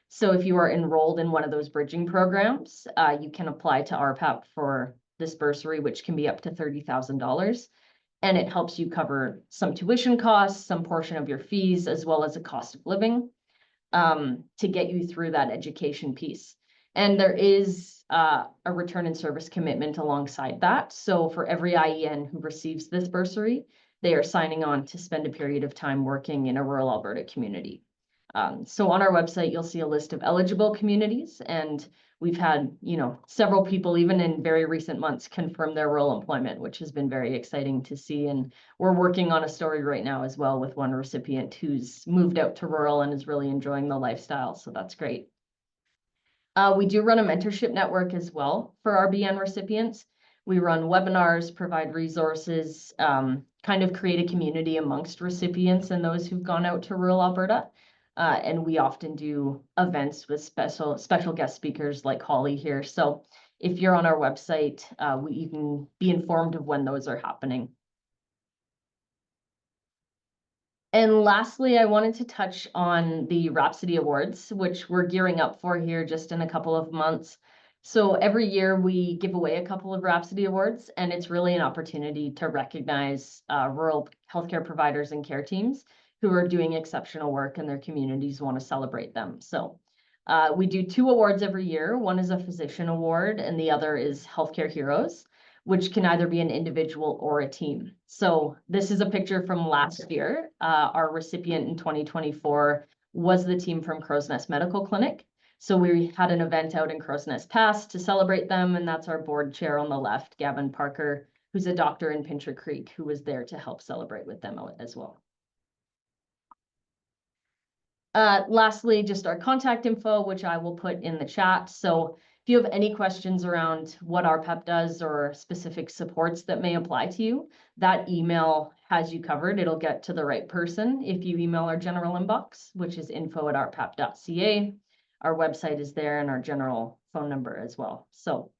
Speaker 8: So if you are enrolled in one of those bridging programs, you can apply to RPAP for this bursary, which can be up to $30,000. And it helps you cover some tuition costs, some portion of your fees, as well as a cost of living to get you through that education piece. And there is a return in service commitment alongside that. So for every IEN who receives this bursary, they are signing on to spend a period of time working in a rural Alberta community. So on our website, you'll see a list of eligible communities, and we've had, several people, even in very recent months, confirm their rural employment, which has been very exciting to see. And we're working on a story right now as well with one recipient who's moved out to rural and is really enjoying the lifestyle. So that's great. We do run a mentorship network as well for our BN recipients. We run webinars, provide resources, kind of create a community amongst recipients and those who've gone out to rural Alberta. And we often do events with special guest speakers like Holly here. So if you're on our website, you can be informed of when those are happening. And lastly, I wanted to touch on the Rhapsody Awards, which we're gearing up for here just in a couple of months. So every year we give away a couple of Rhapsody Awards, and it's really an opportunity to recognize rural healthcare providers and care teams who are doing exceptional work and their communities want to celebrate them. So we do 2 awards every year. One is a physician award and the other is Healthcare Heroes, which can either be an individual or a team. So this is a picture from last year. Our recipient in 2024 was the team from Crow's Nest Medical Clinic. So we had an event out in Crow's Nest Pass to celebrate them, and that's our board chair on the left, Gavin Parker, who's a doctor in Pincher Creek, who was there to help celebrate with them as well. Lastly, just our contact info, which I will put in the chat. So if you have any questions around what RPAP does or specific supports that may apply to you, that email has you covered. It'll get to the right person if you email our general inbox, which is info@rpap.ca. Our website is there and our general phone number as well. So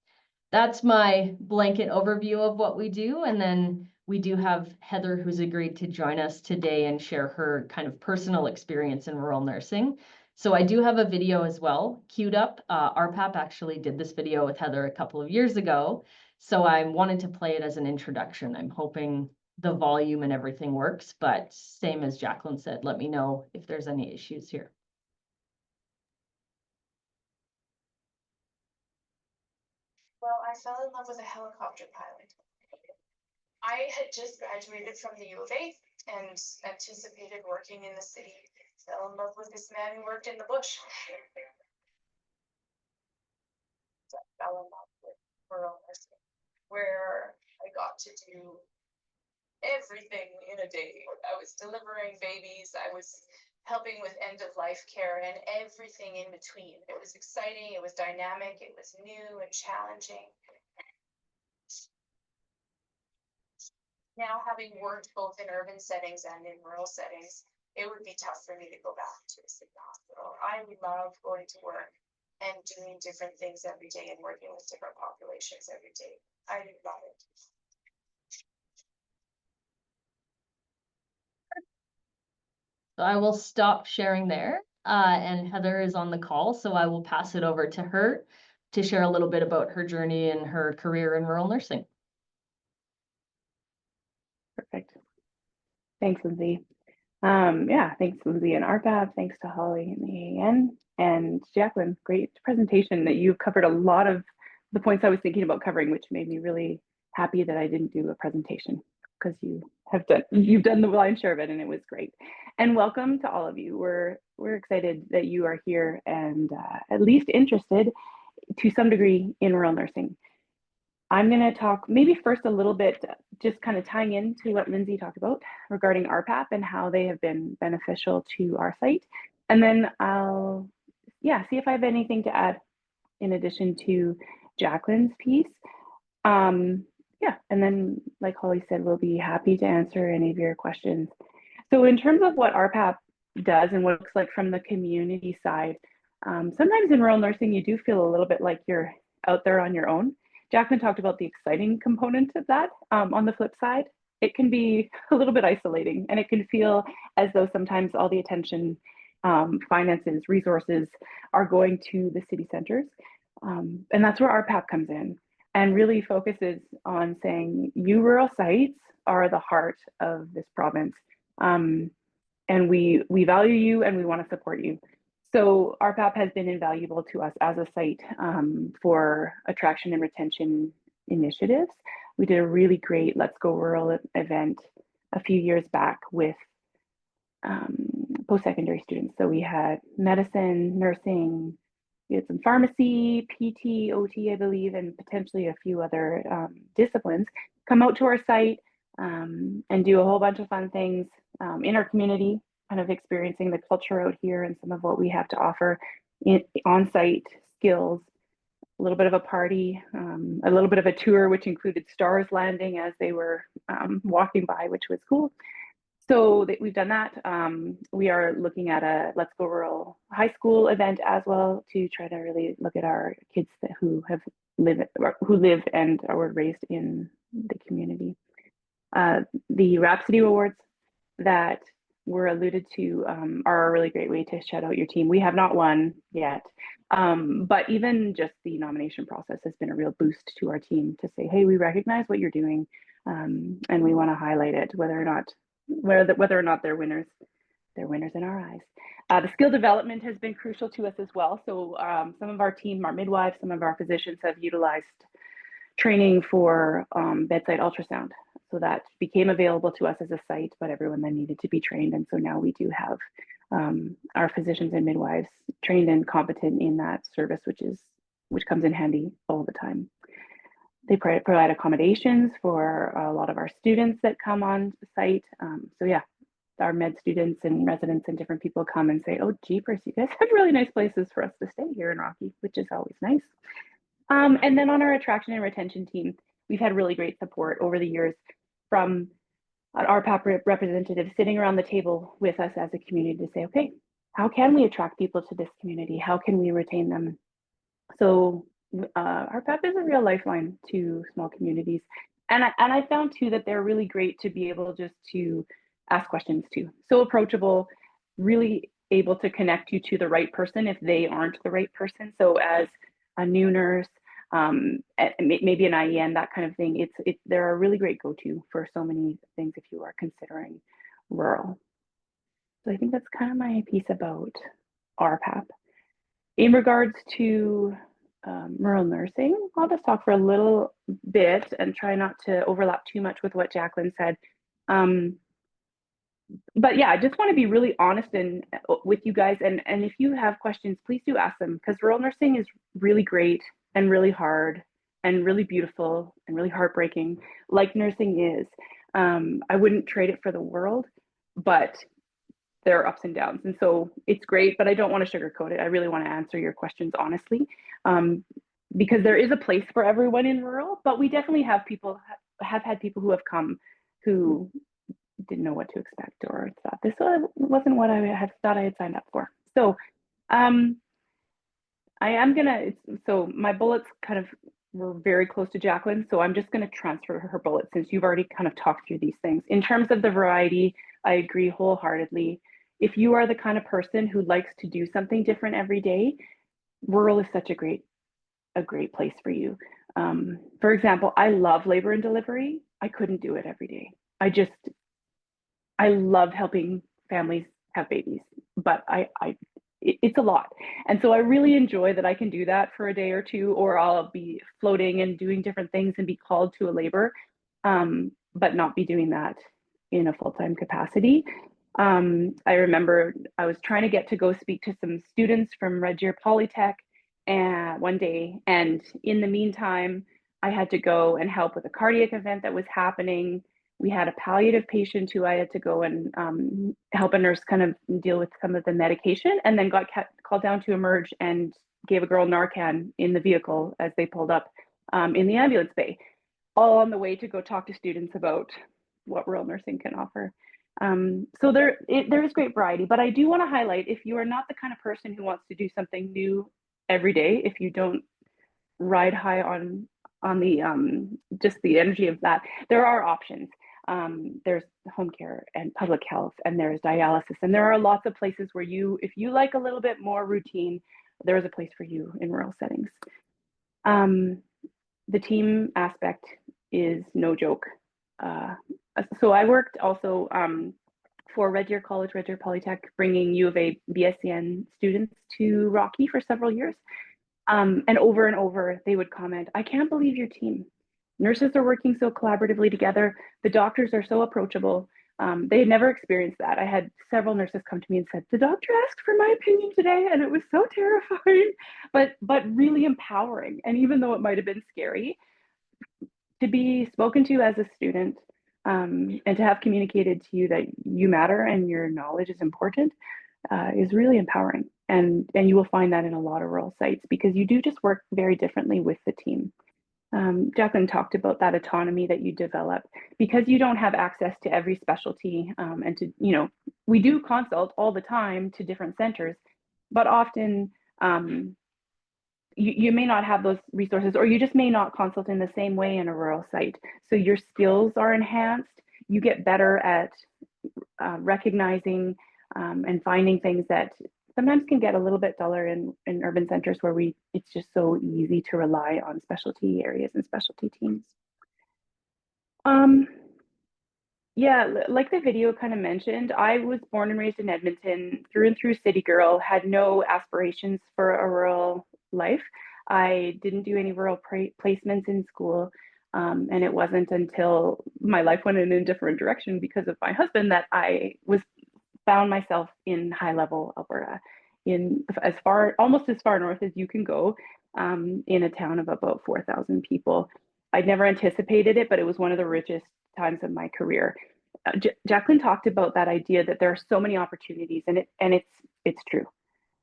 Speaker 8: that's my blanket overview of what we do. And then we do have Heather, who's agreed to join us today and share her kind of personal experience in rural nursing. So I do have a video as well queued up. RPAP actually did this video with Heather a couple of years ago. So I wanted to play it as an introduction. I'm hoping the volume and everything works, but same as Jacqueline said, let me know if there's any issues here.
Speaker 9: Well, I fell in love with a helicopter pilot. I had just graduated from the U of A and anticipated working in the city. Fell in love with this man who worked in the bush. So I fell in love with rural nursing, where I got to do everything in a day. I was delivering babies, I was helping with end-of-life care, and everything in between. It was exciting, it was dynamic, it was new and challenging. Now, having worked both in urban settings and in rural settings, it would be tough for me to go back to a city hospital. I love going to work and doing different things every day and working with different populations every day. I love it.
Speaker 8: So I will stop sharing there. And Heather is on the call, so I will pass it over to her to share a little bit about her journey and her career in rural nursing.
Speaker 10: Perfect. Thanks, Lindsay. Thanks, Lindsay and RPAP. Thanks to Holly and the IEN. And Jacqueline, great presentation that you've covered a lot of the points I was thinking about covering, which made me really happy that I didn't do a presentation because you've done the lion's share of it and it was great. And welcome to all of you. We're excited that you are here and at least interested to some degree in rural nursing. I'm going to talk maybe first a little bit, just kind of tying into what Lindsay talked about regarding RPAP and how they have been beneficial to our site. And then I'll, see if I have anything to add in addition to Jacqueline's piece. And then like Holly said, we'll be happy to answer any of your questions. So in terms of what RPAP does and what it looks like from the community side, sometimes in rural nursing, you do feel a little bit like you're out there on your own. Jacqueline talked about the exciting component of that. On the flip side, it can be a little bit isolating and it can feel as though sometimes all the attention, finances, resources are going to the city centers. And that's where RPAP comes in and really focuses on saying, you rural sites are the heart of this province. And we value you and we want to support you. So RPAP has been invaluable to us as a site for attraction and retention initiatives. We did a really great Let's Go Rural event a few years back with post-secondary students. So we had medicine, nursing, we had some pharmacy, PT, OT, I believe, and potentially a few other disciplines come out to our site and do a whole bunch of fun things in our community, kind of experiencing the culture out here and some of what we have to offer in on-site skills, a little bit of a party, a little bit of a tour, which included stars landing as they were walking by, which was cool. So we've done that. We are looking at a Let's Go Rural high school event as well to try to really look at our kids who live and were raised in the community. The Rhapsody Awards that were alluded to are a really great way to shout out your team. We have not won yet, but even just the nomination process has been a real boost to our team to say, hey, we recognize what you're doing, and we want to highlight it, whether or not they're winners. They're winners in our eyes. The skill development has been crucial to us as well. So some of our team, our midwives, some of our physicians have utilized training for bedside ultrasound. So that became available to us as a site, but everyone then needed to be trained. And so now we do have our physicians and midwives trained and competent in that service, which comes in handy all the time. They provide accommodations for a lot of our students that come on site. So yeah, our med students and residents and different people come and say, oh, jeepers, you guys have really nice places for us to stay here in Rocky, which is always nice. And then on our attraction and retention team, we've had really great support over the years from our PAP representatives sitting around the table with us as a community to say, okay, how can we attract people to this community? How can we retain them? So our PAP is a real lifeline to small communities. And I found too that they're really great to be able just to ask questions to. So approachable, really able to connect you to the right person if they aren't the right person. So as a new nurse, maybe an IEN, that kind of thing, they're a really great go-to for so many things if you are considering rural. So I think that's kind of my piece about RPAP. In regards to rural nursing, I'll just talk for a little bit and try not to overlap too much with what Jacqueline said. But yeah, I just want to be really honest with you guys. And if you have questions, please do ask them, because rural nursing is really great and really hard and really beautiful and really heartbreaking, like nursing is. I wouldn't trade it for the world, but there are ups and downs. And so it's great, but I don't want to sugarcoat it. I really want to answer your questions honestly, because there is a place for everyone in rural, but we definitely have had people who have come who didn't know what to expect or thought this wasn't what I had thought I had signed up for. So so my bullets kind of were very close to Jacqueline, so I'm just going to transfer her bullets since you've already kind of talked through these things. In terms of the variety, I agree wholeheartedly. If you are the kind of person who likes to do something different every day, rural is such a great place for you. For example, I love labor and delivery. I couldn't do it every day. I love helping families have babies, but it's a lot. And so I really enjoy that I can do that for a day or two, or I'll be floating and doing different things and be called to a labor, but not be doing that in a full-time capacity. I remember I was trying to get to go speak to some students from Red Deer Polytech one day, and in the meantime, I had to go and help with a cardiac event that was happening. We had a palliative patient who I had to go and help a nurse kind of deal with some of the medication, and then got called down to emerge and gave a girl Narcan in the vehicle as they pulled up in the ambulance bay, all on the way to go talk to students about what rural nursing can offer. So there is great variety, but I do want to highlight, if you are not the kind of person who wants to do something new every day, if you don't ride high on the just the energy of that, there are options. There's home care and public health, and there's dialysis, and there are lots of places where if you like a little bit more routine, there is a place for you in rural settings. The team aspect is no joke. So I worked also for Red Deer College, Red Deer Polytech, bringing U of A BSCN students to Rocky for several years. And over, they would comment, I can't believe your team. Nurses are working so collaboratively together. The doctors are so approachable. They had never experienced that. I had several nurses come to me and said, the doctor asked for my opinion today, and it was so terrifying, but really empowering. And even though it might have been scary, to be spoken to as a student and to have communicated to you that you matter and your knowledge is important is really empowering. And you will find that in a lot of rural sites because you do just work very differently with the team. Jacqueline talked about that autonomy that you develop because you don't have access to every specialty and to, you know, we do consult all the time to different centers, but often you may not have those resources, or you just may not consult in the same way in a rural site. So your skills are enhanced. You get better at recognizing and finding things that sometimes can get a little bit duller in urban centers where it's just so easy to rely on specialty areas and specialty teams. Yeah, like the video kind of mentioned, I was born and raised in Edmonton, through and through city girl, had no aspirations for a rural life. I didn't do any rural placements in school. And it wasn't until my life went in a different direction because of my husband that I found myself in high level Alberta, in almost as far north as you can go, in a town of about 4,000 people. I'd never anticipated it, but it was one of the richest times of my career. Jacqueline talked about that idea that there are so many opportunities, and it's true.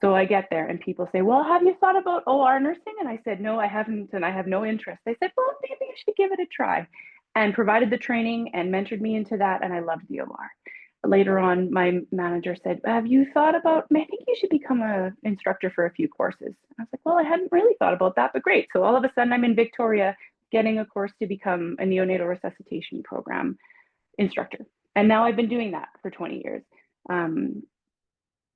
Speaker 10: So I get there and people say, well, have you thought about OR nursing? And I said, no, I haven't, and I have no interest. They said, well, maybe you should give it a try, and provided the training and mentored me into that, and I loved the OR. Later on, my manager said, have you thought about, I think you should become an instructor for a few courses. I was like, well, I hadn't really thought about that, but great. So all of a sudden I'm in Victoria getting a course to become a neonatal resuscitation program instructor. And now I've been doing that for 20 years.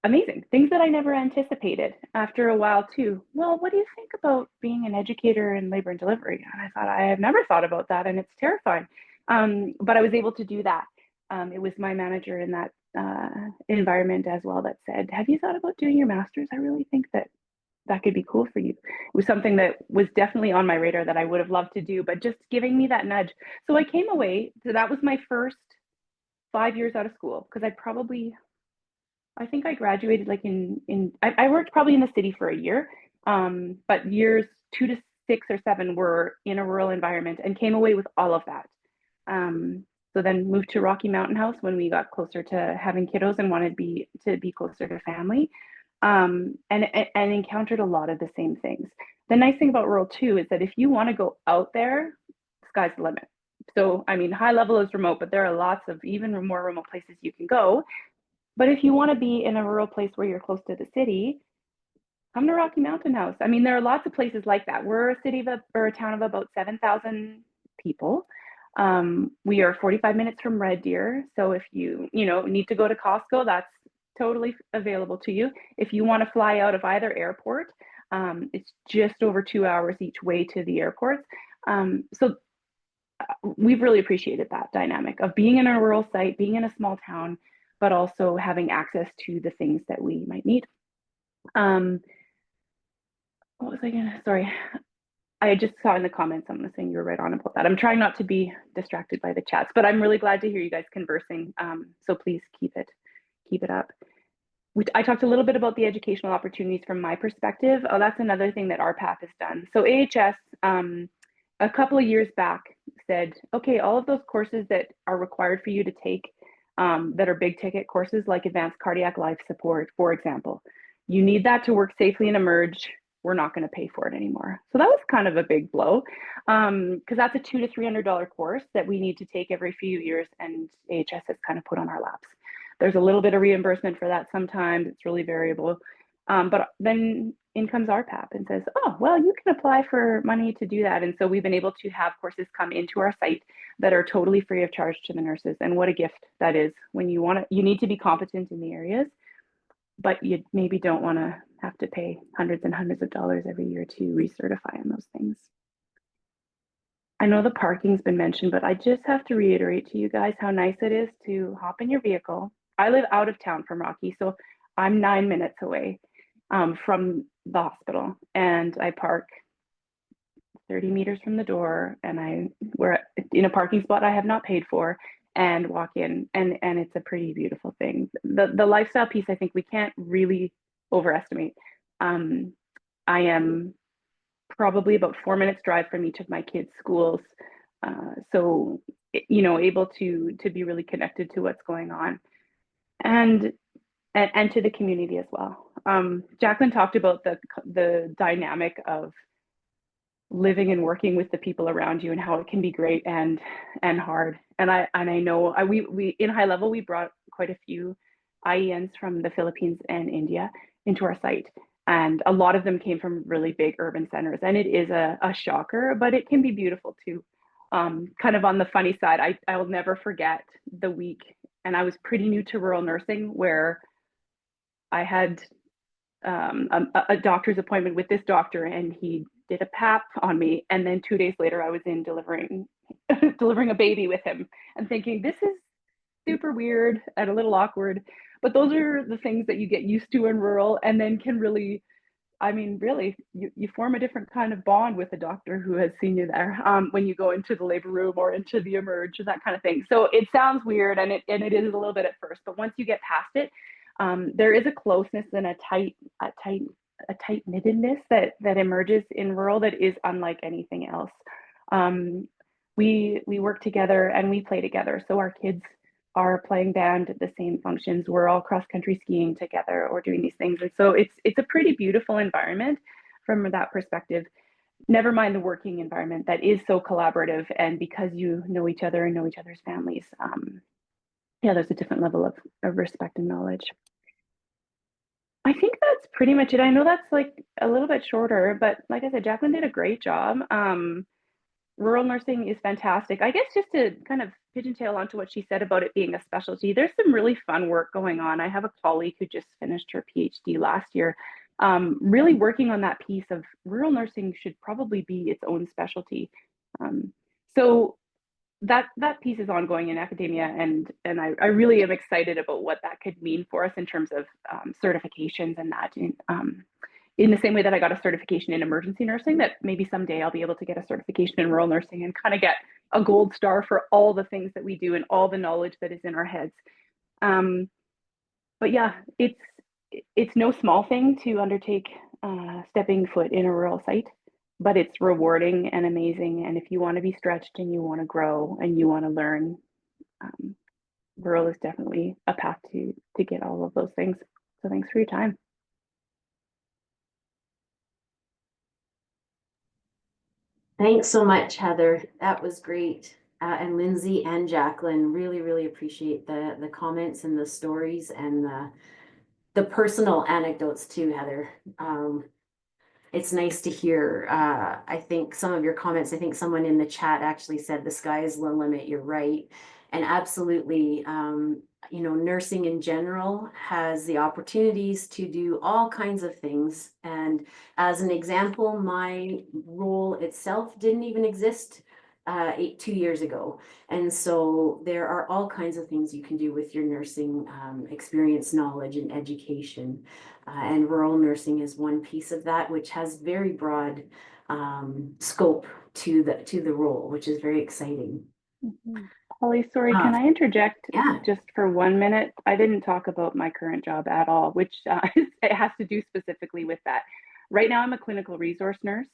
Speaker 10: Amazing, things that I never anticipated. After a while too, well, what do you think about being an educator in labor and delivery? And I thought, I have never thought about that, and it's terrifying. But I was able to do that. It was my manager in that environment as well that said, have you thought about doing your master's? I really think that could be cool for you. It was something that was definitely on my radar that I would have loved to do, but just giving me that nudge. So I came away, so that was my first 5 years out of school, because I think I graduated like I worked probably in the city for a year, but years 2 to 6 or 7 were in a rural environment, and came away with all of that. So then moved to Rocky Mountain House when we got closer to having kiddos and wanted to be closer to family, and encountered a lot of the same things. The nice thing about rural too is that if you want to go out there, sky's the limit. So, I mean, high level is remote, but there are lots of even more remote places you can go. But if you want to be in a rural place where you're close to the city, come to Rocky Mountain House. I mean, there are lots of places like that. We're a town of about 7,000 people. We are 45 minutes from Red Deer. So if you need to go to Costco, that's totally available to you. If you want to fly out of either airport, it's just over 2 hours each way to the airports. So we've really appreciated that dynamic of being in a rural site, being in a small town, but also having access to the things that we might need. What was I gonna, sorry. I just saw in the comments someone saying you were right on about that. I'm trying not to be distracted by the chats, but I'm really glad to hear you guys conversing. So please keep it up. I talked a little bit about the educational opportunities from my perspective. Oh, that's another thing that RPAP has done. So AHS, a couple of years back said, okay, all of those courses that are required for you to take that are big ticket courses like advanced cardiac life support, for example, you need that to work safely and emerge. We're not going to pay for it anymore. So that was kind of a big blow, because that's a $200 to $300 course that we need to take every few years, and AHS has kind of put on our laps. There's a little bit of reimbursement for that sometimes. It's really variable. But then in comes RPAP and says, oh, well, you can apply for money to do that. And so we've been able to have courses come into our site that are totally free of charge to the nurses. And what a gift that is when you need to be competent in the areas, but you maybe don't want to have to pay hundreds and hundreds of dollars every year to recertify on those things. I know the parking's been mentioned, but I just have to reiterate to you guys how nice it is to hop in your vehicle. I live out of town from Rocky, so I'm 9 minutes away from the hospital, and I park 30 meters from the door, and we're in a parking spot I have not paid for, and walk in, and it's a pretty beautiful thing. The lifestyle piece, I think we can't really overestimate. I am probably about 4 minutes drive from each of my kids' schools, so able to be really connected to what's going on, and and to the community as well. Jacqueline talked about the dynamic of living and working with the people around you and how it can be great and hard. And I know we in high level, we brought quite a few IENs from the Philippines and India into our site. And a lot of them came from really big urban centers. And it is a shocker, but it can be beautiful too. Kind of on the funny side, I will never forget the week, and I was pretty new to rural nursing, where I had a doctor's appointment with this doctor, and he did a PAP on me. And then 2 days later, I was in delivering a baby with him, and thinking, this is super weird and a little awkward. But those are the things that you get used to in rural, and then can really, I mean, really, you form a different kind of bond with a doctor who has seen you there when you go into the labor room or into the emerge, that kind of thing. So it sounds weird, and it is a little bit at first, but once you get past it, there is a closeness and a tight knittedness that emerges in rural that is unlike anything else. We work together and we play together. So our kids are playing band at the same functions. We're all cross country skiing together or doing these things. And so it's a pretty beautiful environment from that perspective. Never mind the working environment that is so collaborative, and because you know each other and know each other's families, yeah, there's a different level of respect and knowledge. I think that's pretty much it. I know that's like a little bit shorter, but like I said, Jacqueline did a great job. Rural nursing is fantastic. I guess just to kind of pigeon-tail onto what she said about it being a specialty, there's some really fun work going on. I have a colleague who just finished her PhD last year, really working on that piece of rural nursing should probably be its own specialty. So that piece is ongoing in academia, and I really am excited about what that could mean for us in terms of certifications and that. In the same way that I got a certification in emergency nursing, that maybe someday I'll be able to get a certification in rural nursing and kind of get a gold star for all the things that we do and all the knowledge that is in our heads. But yeah, it's no small thing to undertake stepping foot in a rural site, but it's rewarding and amazing. And if you want to be stretched and you want to grow and you want to learn, rural is definitely a path to get all of those things. So thanks for your time.
Speaker 1: Thanks so much, Heather. That was great. And Lindsay and Jacqueline, really, really appreciate the comments and the stories and the personal anecdotes too, Heather. It's nice to hear. I think some of your comments, I think someone in the chat actually said the sky is the limit. You're right. And absolutely, you know, nursing in general has the opportunities to do all kinds of things. And as an example, my role itself didn't even exist 2 years ago. And so there are all kinds of things you can do with your nursing experience, knowledge, and education. And rural nursing is one piece of that, which has very broad scope to the role, which is very exciting.
Speaker 10: Mm-hmm. Holly, sorry, can I interject just for 1 minute? I didn't talk about my current job at all, which it has to do specifically with that. Right now, I'm a clinical resource nurse,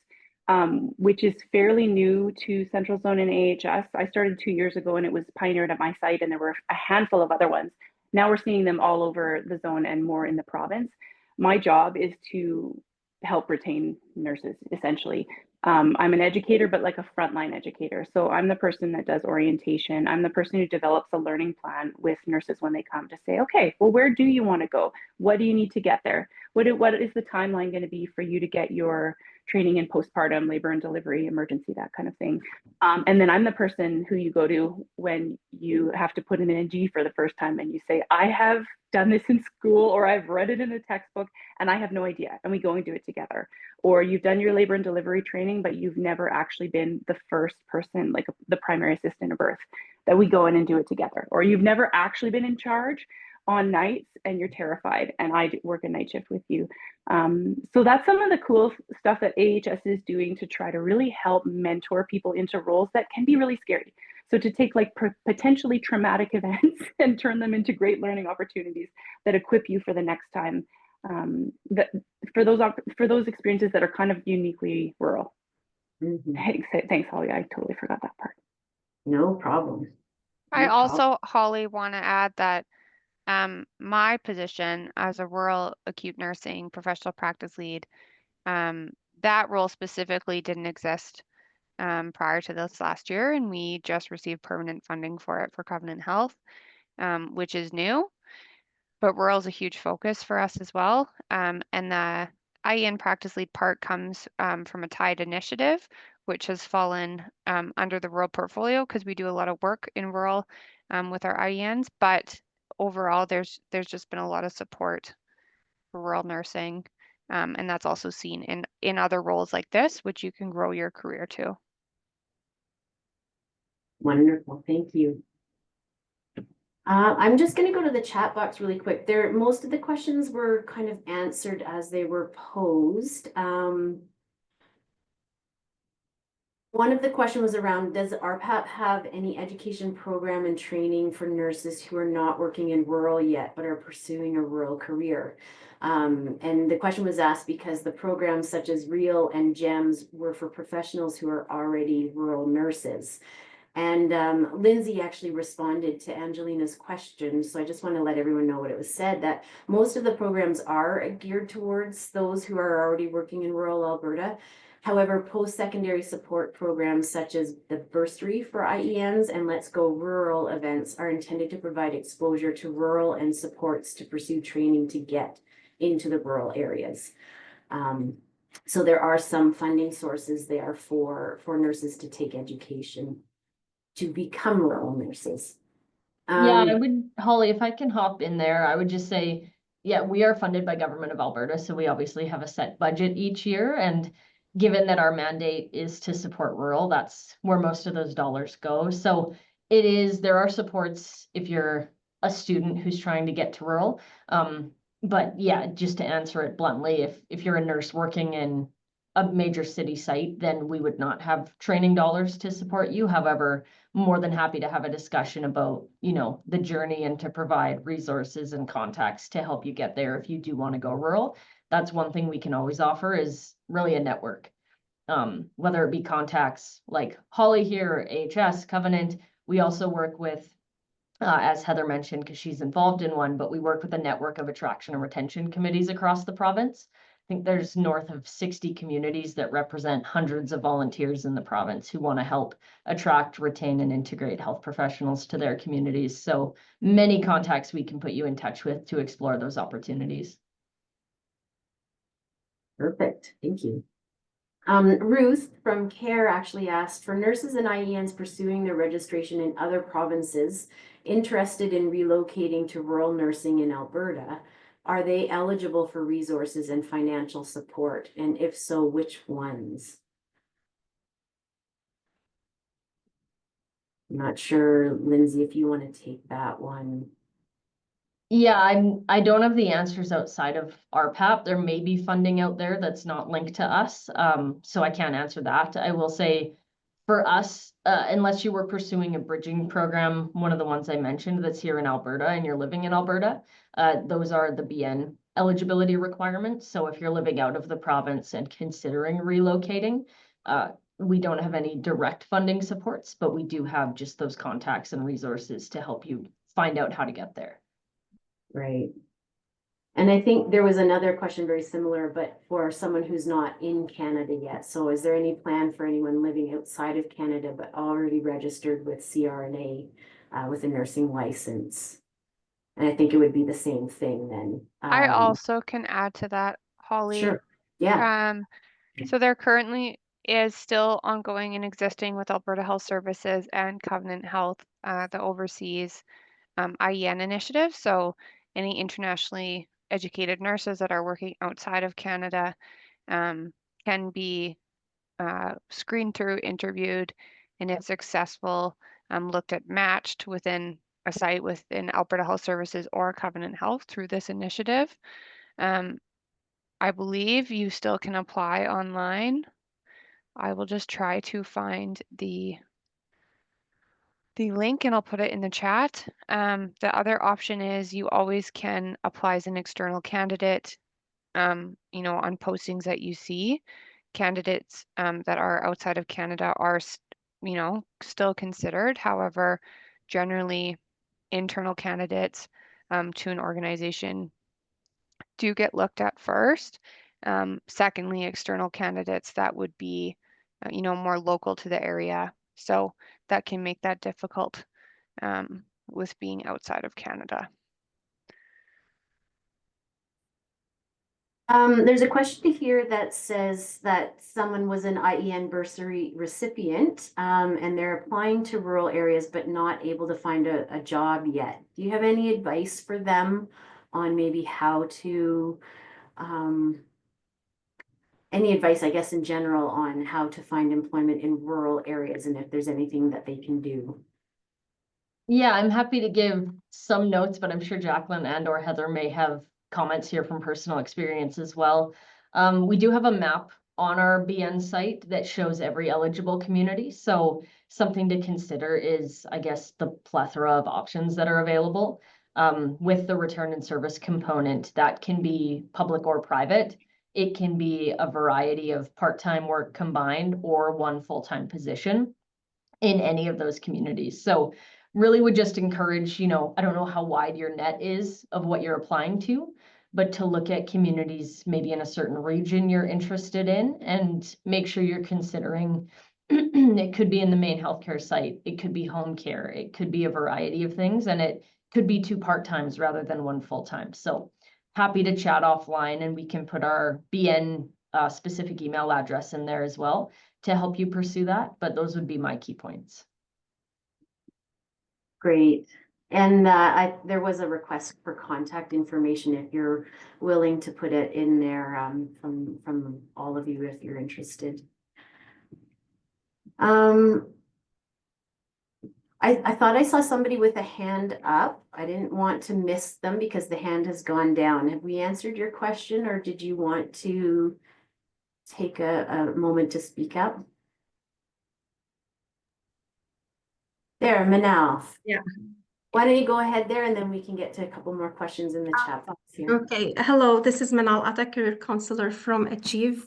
Speaker 10: which is fairly new to Central Zone and AHS. I started 2 years ago and it was pioneered at my site, and there were a handful of other ones. Now we're seeing them all over the zone and more in the province. My job is to help retain nurses, essentially. I'm an educator, but like a frontline educator. So I'm the person that does orientation. I'm the person who develops a learning plan with nurses when they come to say, okay, well, where do you want to go? What do you need to get there? What is the timeline going to be for you to get your training in postpartum, labor and delivery, emergency, that kind of thing. And then I'm the person who you go to when you have to put in an NG for the first time and you say, I have done this in school, or I've read it in a textbook and I have no idea. And we go and do it together. Or you've done your labor and delivery training, but you've never actually been the first person, like the primary assistant of birth, that we go in and do it together. Or you've never actually been in charge on nights and you're terrified, and I work a night shift with you. So that's some of the cool stuff that AHS is doing to try to really help mentor people into roles that can be really scary. So to take like potentially traumatic events and turn them into great learning opportunities that equip you for the next time, for those experiences that are kind of uniquely rural. Mm-hmm. Thanks, Holly. I totally forgot that part.
Speaker 1: No problem.
Speaker 2: I also, Holly, want to add that My position as a rural acute nursing professional practice lead, that role specifically didn't exist prior to this last year, and we just received permanent funding for it for Covenant Health, which is new. But rural is a huge focus for us as well. And the IEN practice lead part comes from a tied initiative, which has fallen under the rural portfolio because we do a lot of work in rural with our IENs. But overall, there's just been a lot of support for rural nursing. And that's also seen in other roles like this, which you can grow your career to.
Speaker 1: Wonderful, thank you. I'm just going to go to the chat box really quick. Most of the questions were kind of answered as they were posed. One of the questions was around, does RPAP have any education program and training for nurses who are not working in rural yet, but are pursuing a rural career? And the question was asked because the programs such as REAL and GEMS were for professionals who are already rural nurses. And Lindsay actually responded to Angelina's question. So I just want to let everyone know what it was said, that most of the programs are geared towards those who are already working in rural Alberta. However, post-secondary support programs such as the bursary for IENs and Let's Go Rural events are intended to provide exposure to rural and supports to pursue training to get into the rural areas. So there are some funding sources there for nurses to take education to become rural nurses.
Speaker 8: Yeah, I would, Holly, if I can hop in there, I would just say, yeah, we are funded by Government of Alberta, so we obviously have a set budget each year. And given that our mandate is to support rural, that's where most of those dollars go. So there are supports if you're a student who's trying to get to rural. But yeah, just to answer it bluntly, if you're a nurse working in a major city site, then we would not have training dollars to support you. However, more than happy to have a discussion about, the journey and to provide resources and contacts to help you get there if you do want to go rural. That's one thing we can always offer is really a network. Whether it be contacts like Holly here, AHS, Covenant. We also work with, as Heather mentioned, because she's involved in one, but we work with a network of attraction and retention committees across the province. I think there's north of 60 communities that represent hundreds of volunteers in the province who want to help attract, retain, and integrate health professionals to their communities. So many contacts we can put you in touch with to explore those opportunities.
Speaker 1: Perfect, thank you. Ruth from CARE actually asked, for nurses and IENs pursuing their registration in other provinces interested in relocating to rural nursing in Alberta, are they eligible for resources and financial support? And if so, which ones? I'm not sure, Lindsay, if you want to take that one.
Speaker 8: Yeah, I don't have the answers outside of RPAP. There may be funding out there that's not linked to us. So I can't answer that. I will say for us, unless you were pursuing a bridging program, one of the ones I mentioned that's here in Alberta and you're living in Alberta, those are the BN eligibility requirements. So if you're living out of the province and considering relocating, we don't have any direct funding supports, but we do have just those contacts and resources to help you find out how to get there.
Speaker 1: Right. And I think there was another question very similar, but for someone who's not in Canada yet. So is there any plan for anyone living outside of Canada, but already registered with CRNA with a nursing license? And I think it would be the same thing then.
Speaker 2: I also can add to that, Holly.
Speaker 1: Sure. Yeah.
Speaker 2: So there currently is still ongoing and existing with Alberta Health Services and Covenant Health, the overseas IEN initiative. So any internationally educated nurses that are working outside of Canada can be screened through, interviewed, and if successful, looked at matched within a site within Alberta Health Services or Covenant Health through this initiative. I believe you still can apply online. I will just try to find the link and I'll put it in the chat. The other option is you always can apply as an external candidate, on postings that you see. Candidates that are outside of Canada are, still considered. However, generally internal candidates to an organization do get looked at first. Secondly, external candidates that would be, more local to the area. So that can make that difficult with being outside of Canada.
Speaker 1: There's a question here that says that someone was an IEN bursary recipient, and they're applying to rural areas but not able to find a job yet. Do you have any advice for them on maybe how to, any advice, I guess, in general on how to find employment in rural areas and if there's anything that they can do?
Speaker 8: Yeah, I'm happy to give some notes, but I'm sure Jacqueline and or Heather may have comments here from personal experience as well. We do have a map on our BN site that shows every eligible community. So something to consider is, I guess, the plethora of options that are available. With the return and service component, that can be public or private. It can be a variety of part-time work combined or one full-time position in any of those communities. So really would just encourage, I don't know how wide your net is of what you're applying to, but to look at communities maybe in a certain region you're interested in and make sure you're considering it could be in the main healthcare site, it could be home care, it could be a variety of things, and it could be 2 part-times rather than 1 full-time. So happy to chat offline, and we can put our BN specific email address in there as well to help you pursue that, but those would be my key points.
Speaker 1: Great. And there was a request for contact information if you're willing to put it in there from all of you if you're interested. I thought I saw somebody with a hand up. I didn't want to miss them because the hand has gone down. Have we answered your question, or did you want to take a moment to speak up? There, Manal.
Speaker 11: Yeah.
Speaker 1: Why don't you go ahead there, and then we can get to a couple more questions in the chat box here.
Speaker 11: Okay, hello, this is Manal Atta, career counselor from Achieve.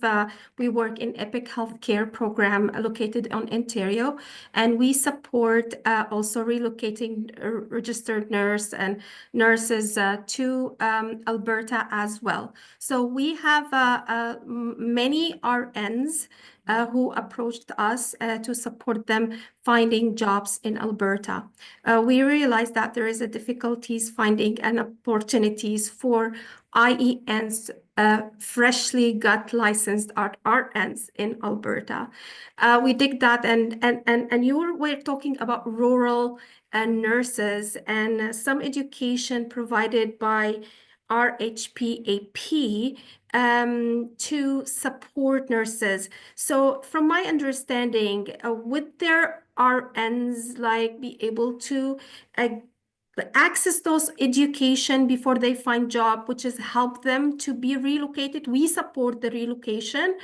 Speaker 11: We work in Epic Healthcare program located on Ontario, and we support also relocating registered nurse and nurses to Alberta as well. So we have many RNs who approached us to support them finding jobs in Alberta. We realized that there is a difficulties finding an opportunities for IENs, freshly got licensed RNs in Alberta. We dig that, and you were talking about rural nurses and some education provided by RHPAP to support nurses. So from my understanding, would their RNs be able to access those education before they find job, which is help them to be relocated? We support the relocation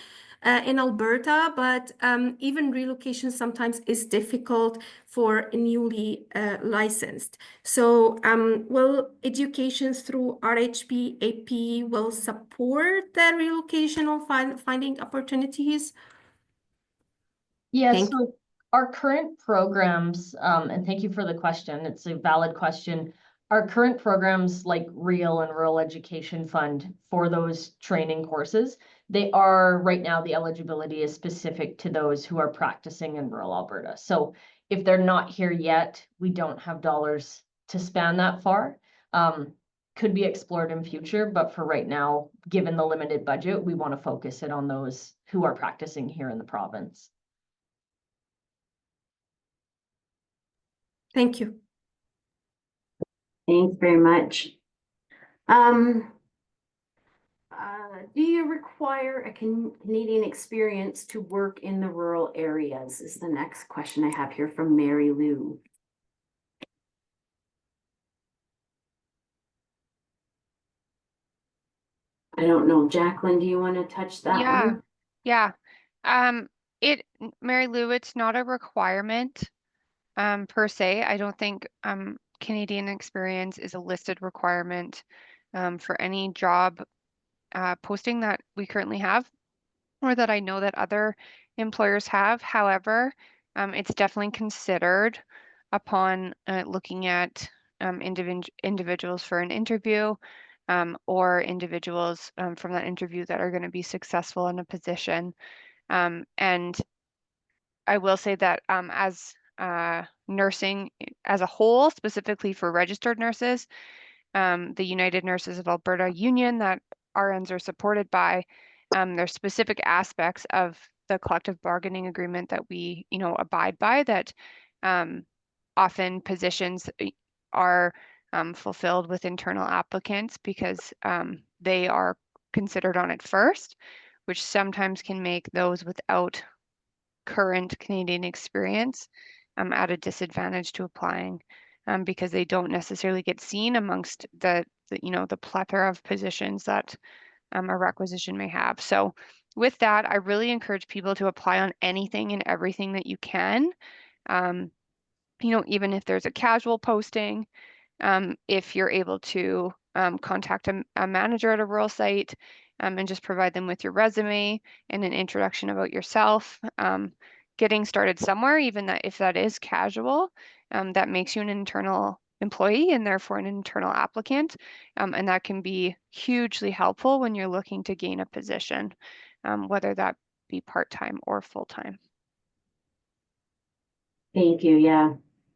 Speaker 11: in Alberta, but even relocation sometimes is difficult for newly licensed. So will education through RHPAP will support the relocation or finding opportunities?
Speaker 8: Yes, so our current programs, and thank you for the question, it's a valid question. Our current programs like REAL and Rural Education Fund for those training courses, they are right now, the eligibility is specific to those who are practicing in rural Alberta. So if they're not here yet, we don't have dollars to span that far. Could be explored in future, but for right now, given the limited budget, we want to focus it on those who are practicing here in the province.
Speaker 11: Thank you.
Speaker 1: Thanks very much. Do you require a Canadian experience to work in the rural areas? Is the next question I have here from Mary Lou. I don't know, Jacqueline, do you want to touch that one?
Speaker 2: Yeah. Mary Lou, it's not a requirement per se. I don't think Canadian experience is a listed requirement for any job posting that we currently have, or that I know that other employers have. However, it's definitely considered upon looking at individuals for an interview, or individuals from that interview that are going to be successful in a position. And I will say that as nursing as a whole, specifically for registered nurses, the United Nurses of Alberta Union that RNs are supported by, there's specific aspects of the collective bargaining agreement that we, abide by, that often positions are fulfilled with internal applicants because they are considered on it first, which sometimes can make those without current Canadian experience at a disadvantage to applying, because they don't necessarily get seen amongst the plethora of positions that a requisition may have. So with that, I really encourage people to apply on anything and everything that you can. Even if there's a casual posting, if you're able to contact a manager at a rural site and just provide them with your resume and an introduction about yourself. Getting started somewhere, even if that is casual, that makes you an internal employee and therefore an internal applicant. And that can be hugely helpful when you're looking to gain a position, whether that be part-time or full-time.
Speaker 1: Thank you. Yeah.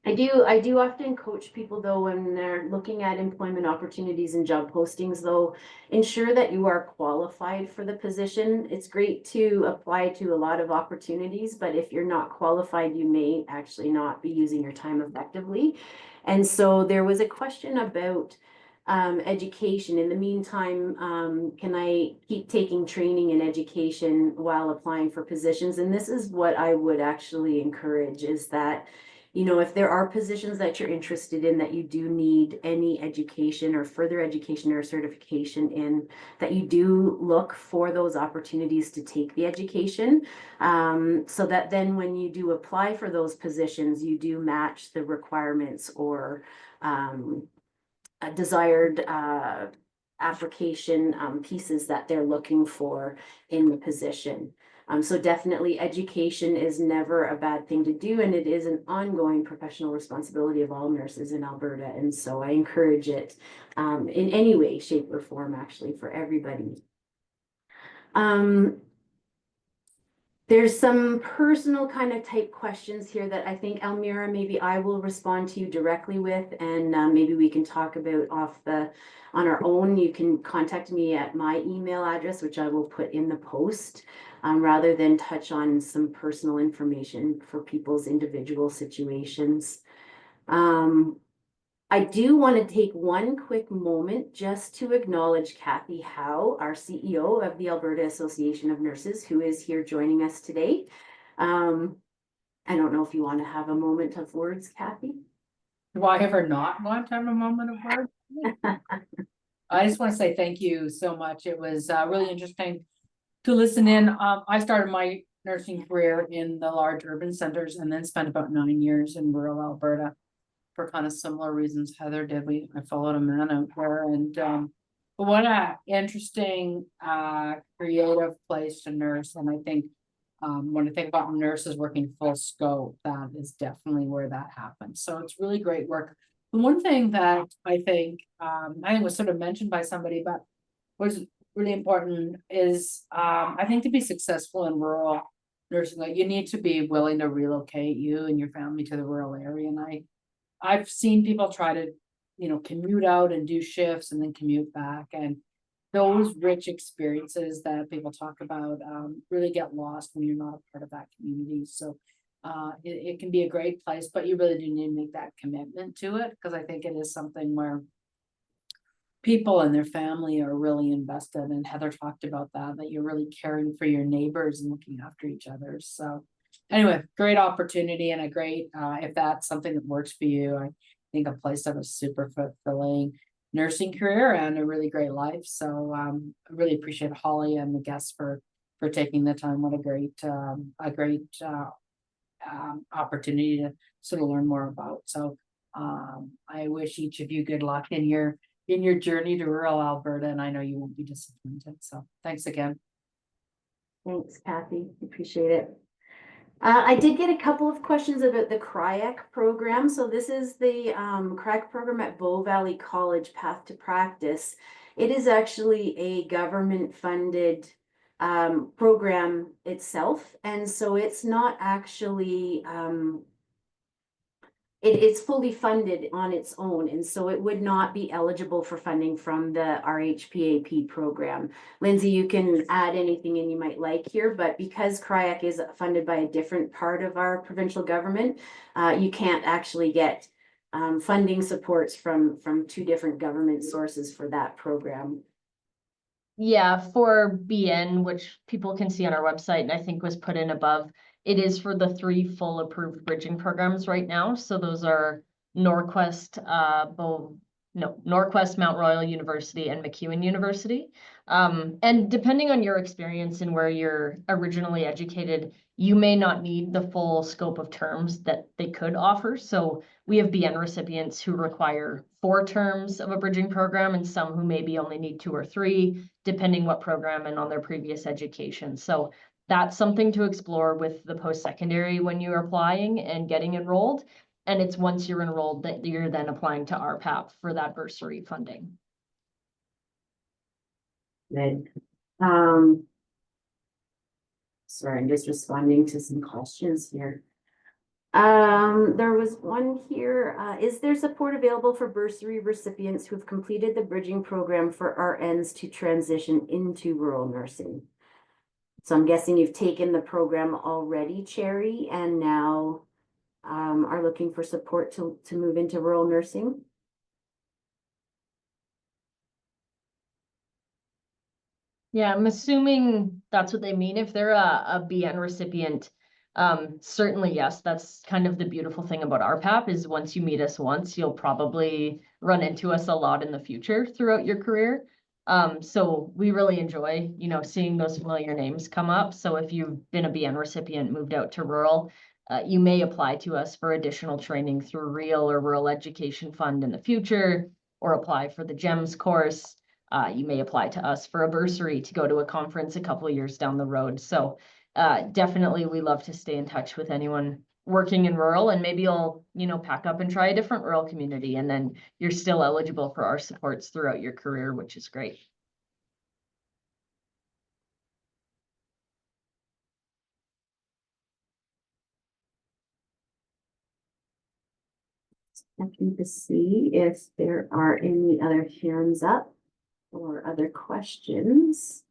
Speaker 1: I do often coach people though, when they're looking at employment opportunities and job postings though, ensure that you are qualified for the position. It's great to apply to a lot of opportunities, but if you're not qualified, you may actually not be using your time effectively. And so there was a question about education. In the meantime, can I keep taking training and education while applying for positions? And this is what I would actually encourage, is that if there are positions that you're interested in that you do need any education or further education or certification in, that you do look for those opportunities to take the education, so that then when you do apply for those positions, you do match the requirements or desired application pieces that they're looking for in the position. So definitely education is never a bad thing to do, and it is an ongoing professional responsibility of all nurses in Alberta. And so I encourage it in any way, shape, or form, actually, for everybody. There's some personal kind of type questions here that I think, Almira, maybe I will respond to you directly with, and maybe we can talk about on our own. You can contact me at my email address, which I will put in the post, rather than touch on some personal information for people's individual situations. I do want to take one quick moment just to acknowledge Kathy Howe, our CEO of the Alberta Association of Nurses, who is here joining us today. I don't know if you want to have a moment of words, Kathy.
Speaker 12: Do I ever not want to have a moment of words? I just want to say thank you so much. It was really interesting to listen in. I started my nursing career in the large urban centers and then spent about 9 years in rural Alberta for kind of similar reasons Heather did. I followed a man out there, and but what a interesting creative place to nurse. And I think when I think about nurses working full scope, that is definitely where that happens. So it's really great work. The one thing that I think was sort of mentioned by somebody, but was really important is I think to be successful in rural nursing, like, you need to be willing to relocate you and your family to the rural area. And I've seen people try to, commute out and do shifts and then commute back, and those rich experiences that people talk about really get lost when you're not a part of that community. So it can be a great place, but you really do need to make that commitment to it, because I think it is something where people and their family are really invested. And Heather talked about that you're really caring for your neighbors and looking after each other. So anyway, great opportunity, and a great, if that's something that works for you, I think a place that was super fulfilling nursing career and a really great life. So I really appreciate Holly and the guests for taking the time. What a great opportunity to sort of learn more about. So I wish each of you good luck in your journey to rural Alberta, and I know you won't be disappointed. So thanks again.
Speaker 1: Thanks, Kathy. Appreciate it. I did get a couple of questions about the CRIAC program. So this is the CRIAC program at Bow Valley College, Path to Practice. It is actually a government-funded program itself, and so it's not actually it's fully funded on its own, and so it would not be eligible for funding from the RHPAP program. Lindsay, you can add anything in you might like here, but because CRIAC is funded by a different part of our provincial government, you can't actually get funding supports from two different government sources for that program.
Speaker 8: Yeah, for BN, which people can see on our website and I think was put in above, it is for the 3 full approved bridging programs right now. So those are Norquest, Norquest, Mount Royal University and MacEwan University. And depending on your experience and where you're originally educated, you may not need the full scope of terms that they could offer. So we have BN recipients who require 4 terms of a bridging program and some who maybe only need 2 or 3, depending what program and on their previous education. So that's something to explore with the post-secondary when you're applying and getting enrolled. And it's once you're enrolled that you're then applying to RPAP for that bursary funding.
Speaker 1: Good. Sorry, I'm just responding to some questions here. There was one here. Is there support available for bursary recipients who have completed the bridging program for RNs to transition into rural nursing? So I'm guessing you've taken the program already, Cherry, and now are looking for support to move into rural nursing.
Speaker 8: Yeah, I'm assuming that's what they mean. If they're a BN recipient, certainly, yes, that's kind of the beautiful thing about RPAP is once you meet us once, you'll probably run into us a lot in the future throughout your career. So we really enjoy, seeing those familiar names come up. So if you've been a BN recipient, moved out to rural, you may apply to us for additional training through REAL or Rural Education Fund in the future, or apply for the GEMS course. You may apply to us for a bursary to go to a conference a couple of years down the road. So definitely we love to stay in touch with anyone working in rural, and maybe you'll, pack up and try a different rural community, and then you're still eligible for our supports throughout your career, which is great.
Speaker 1: Checking to see if there are any other hands up or other questions.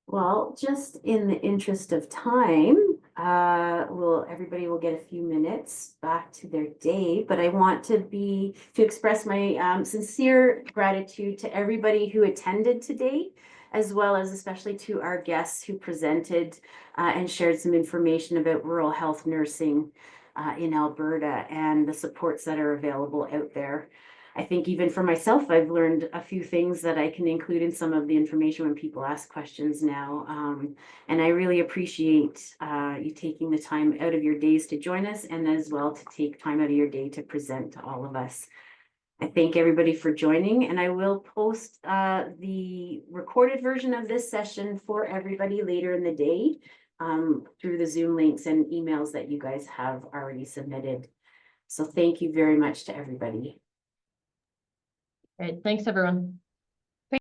Speaker 1: Well, just in the interest of time, everybody will get a few minutes back to their day, but I want to express my sincere gratitude to everybody who attended today, as well as especially to our guests who presented and shared some information about rural health nursing in Alberta and the supports that are available out there. I think even for myself, I've learned a few things that I can include in some of the information when people ask questions now. And I really appreciate you taking the time out of your days to join us, and as well to take time out of your day to present to all of us. I thank everybody for joining, and I will post the recorded version of this session for everybody later in the day through the Zoom links and emails that you guys have already submitted. So thank you very much to everybody.
Speaker 8: Great. Thanks, everyone.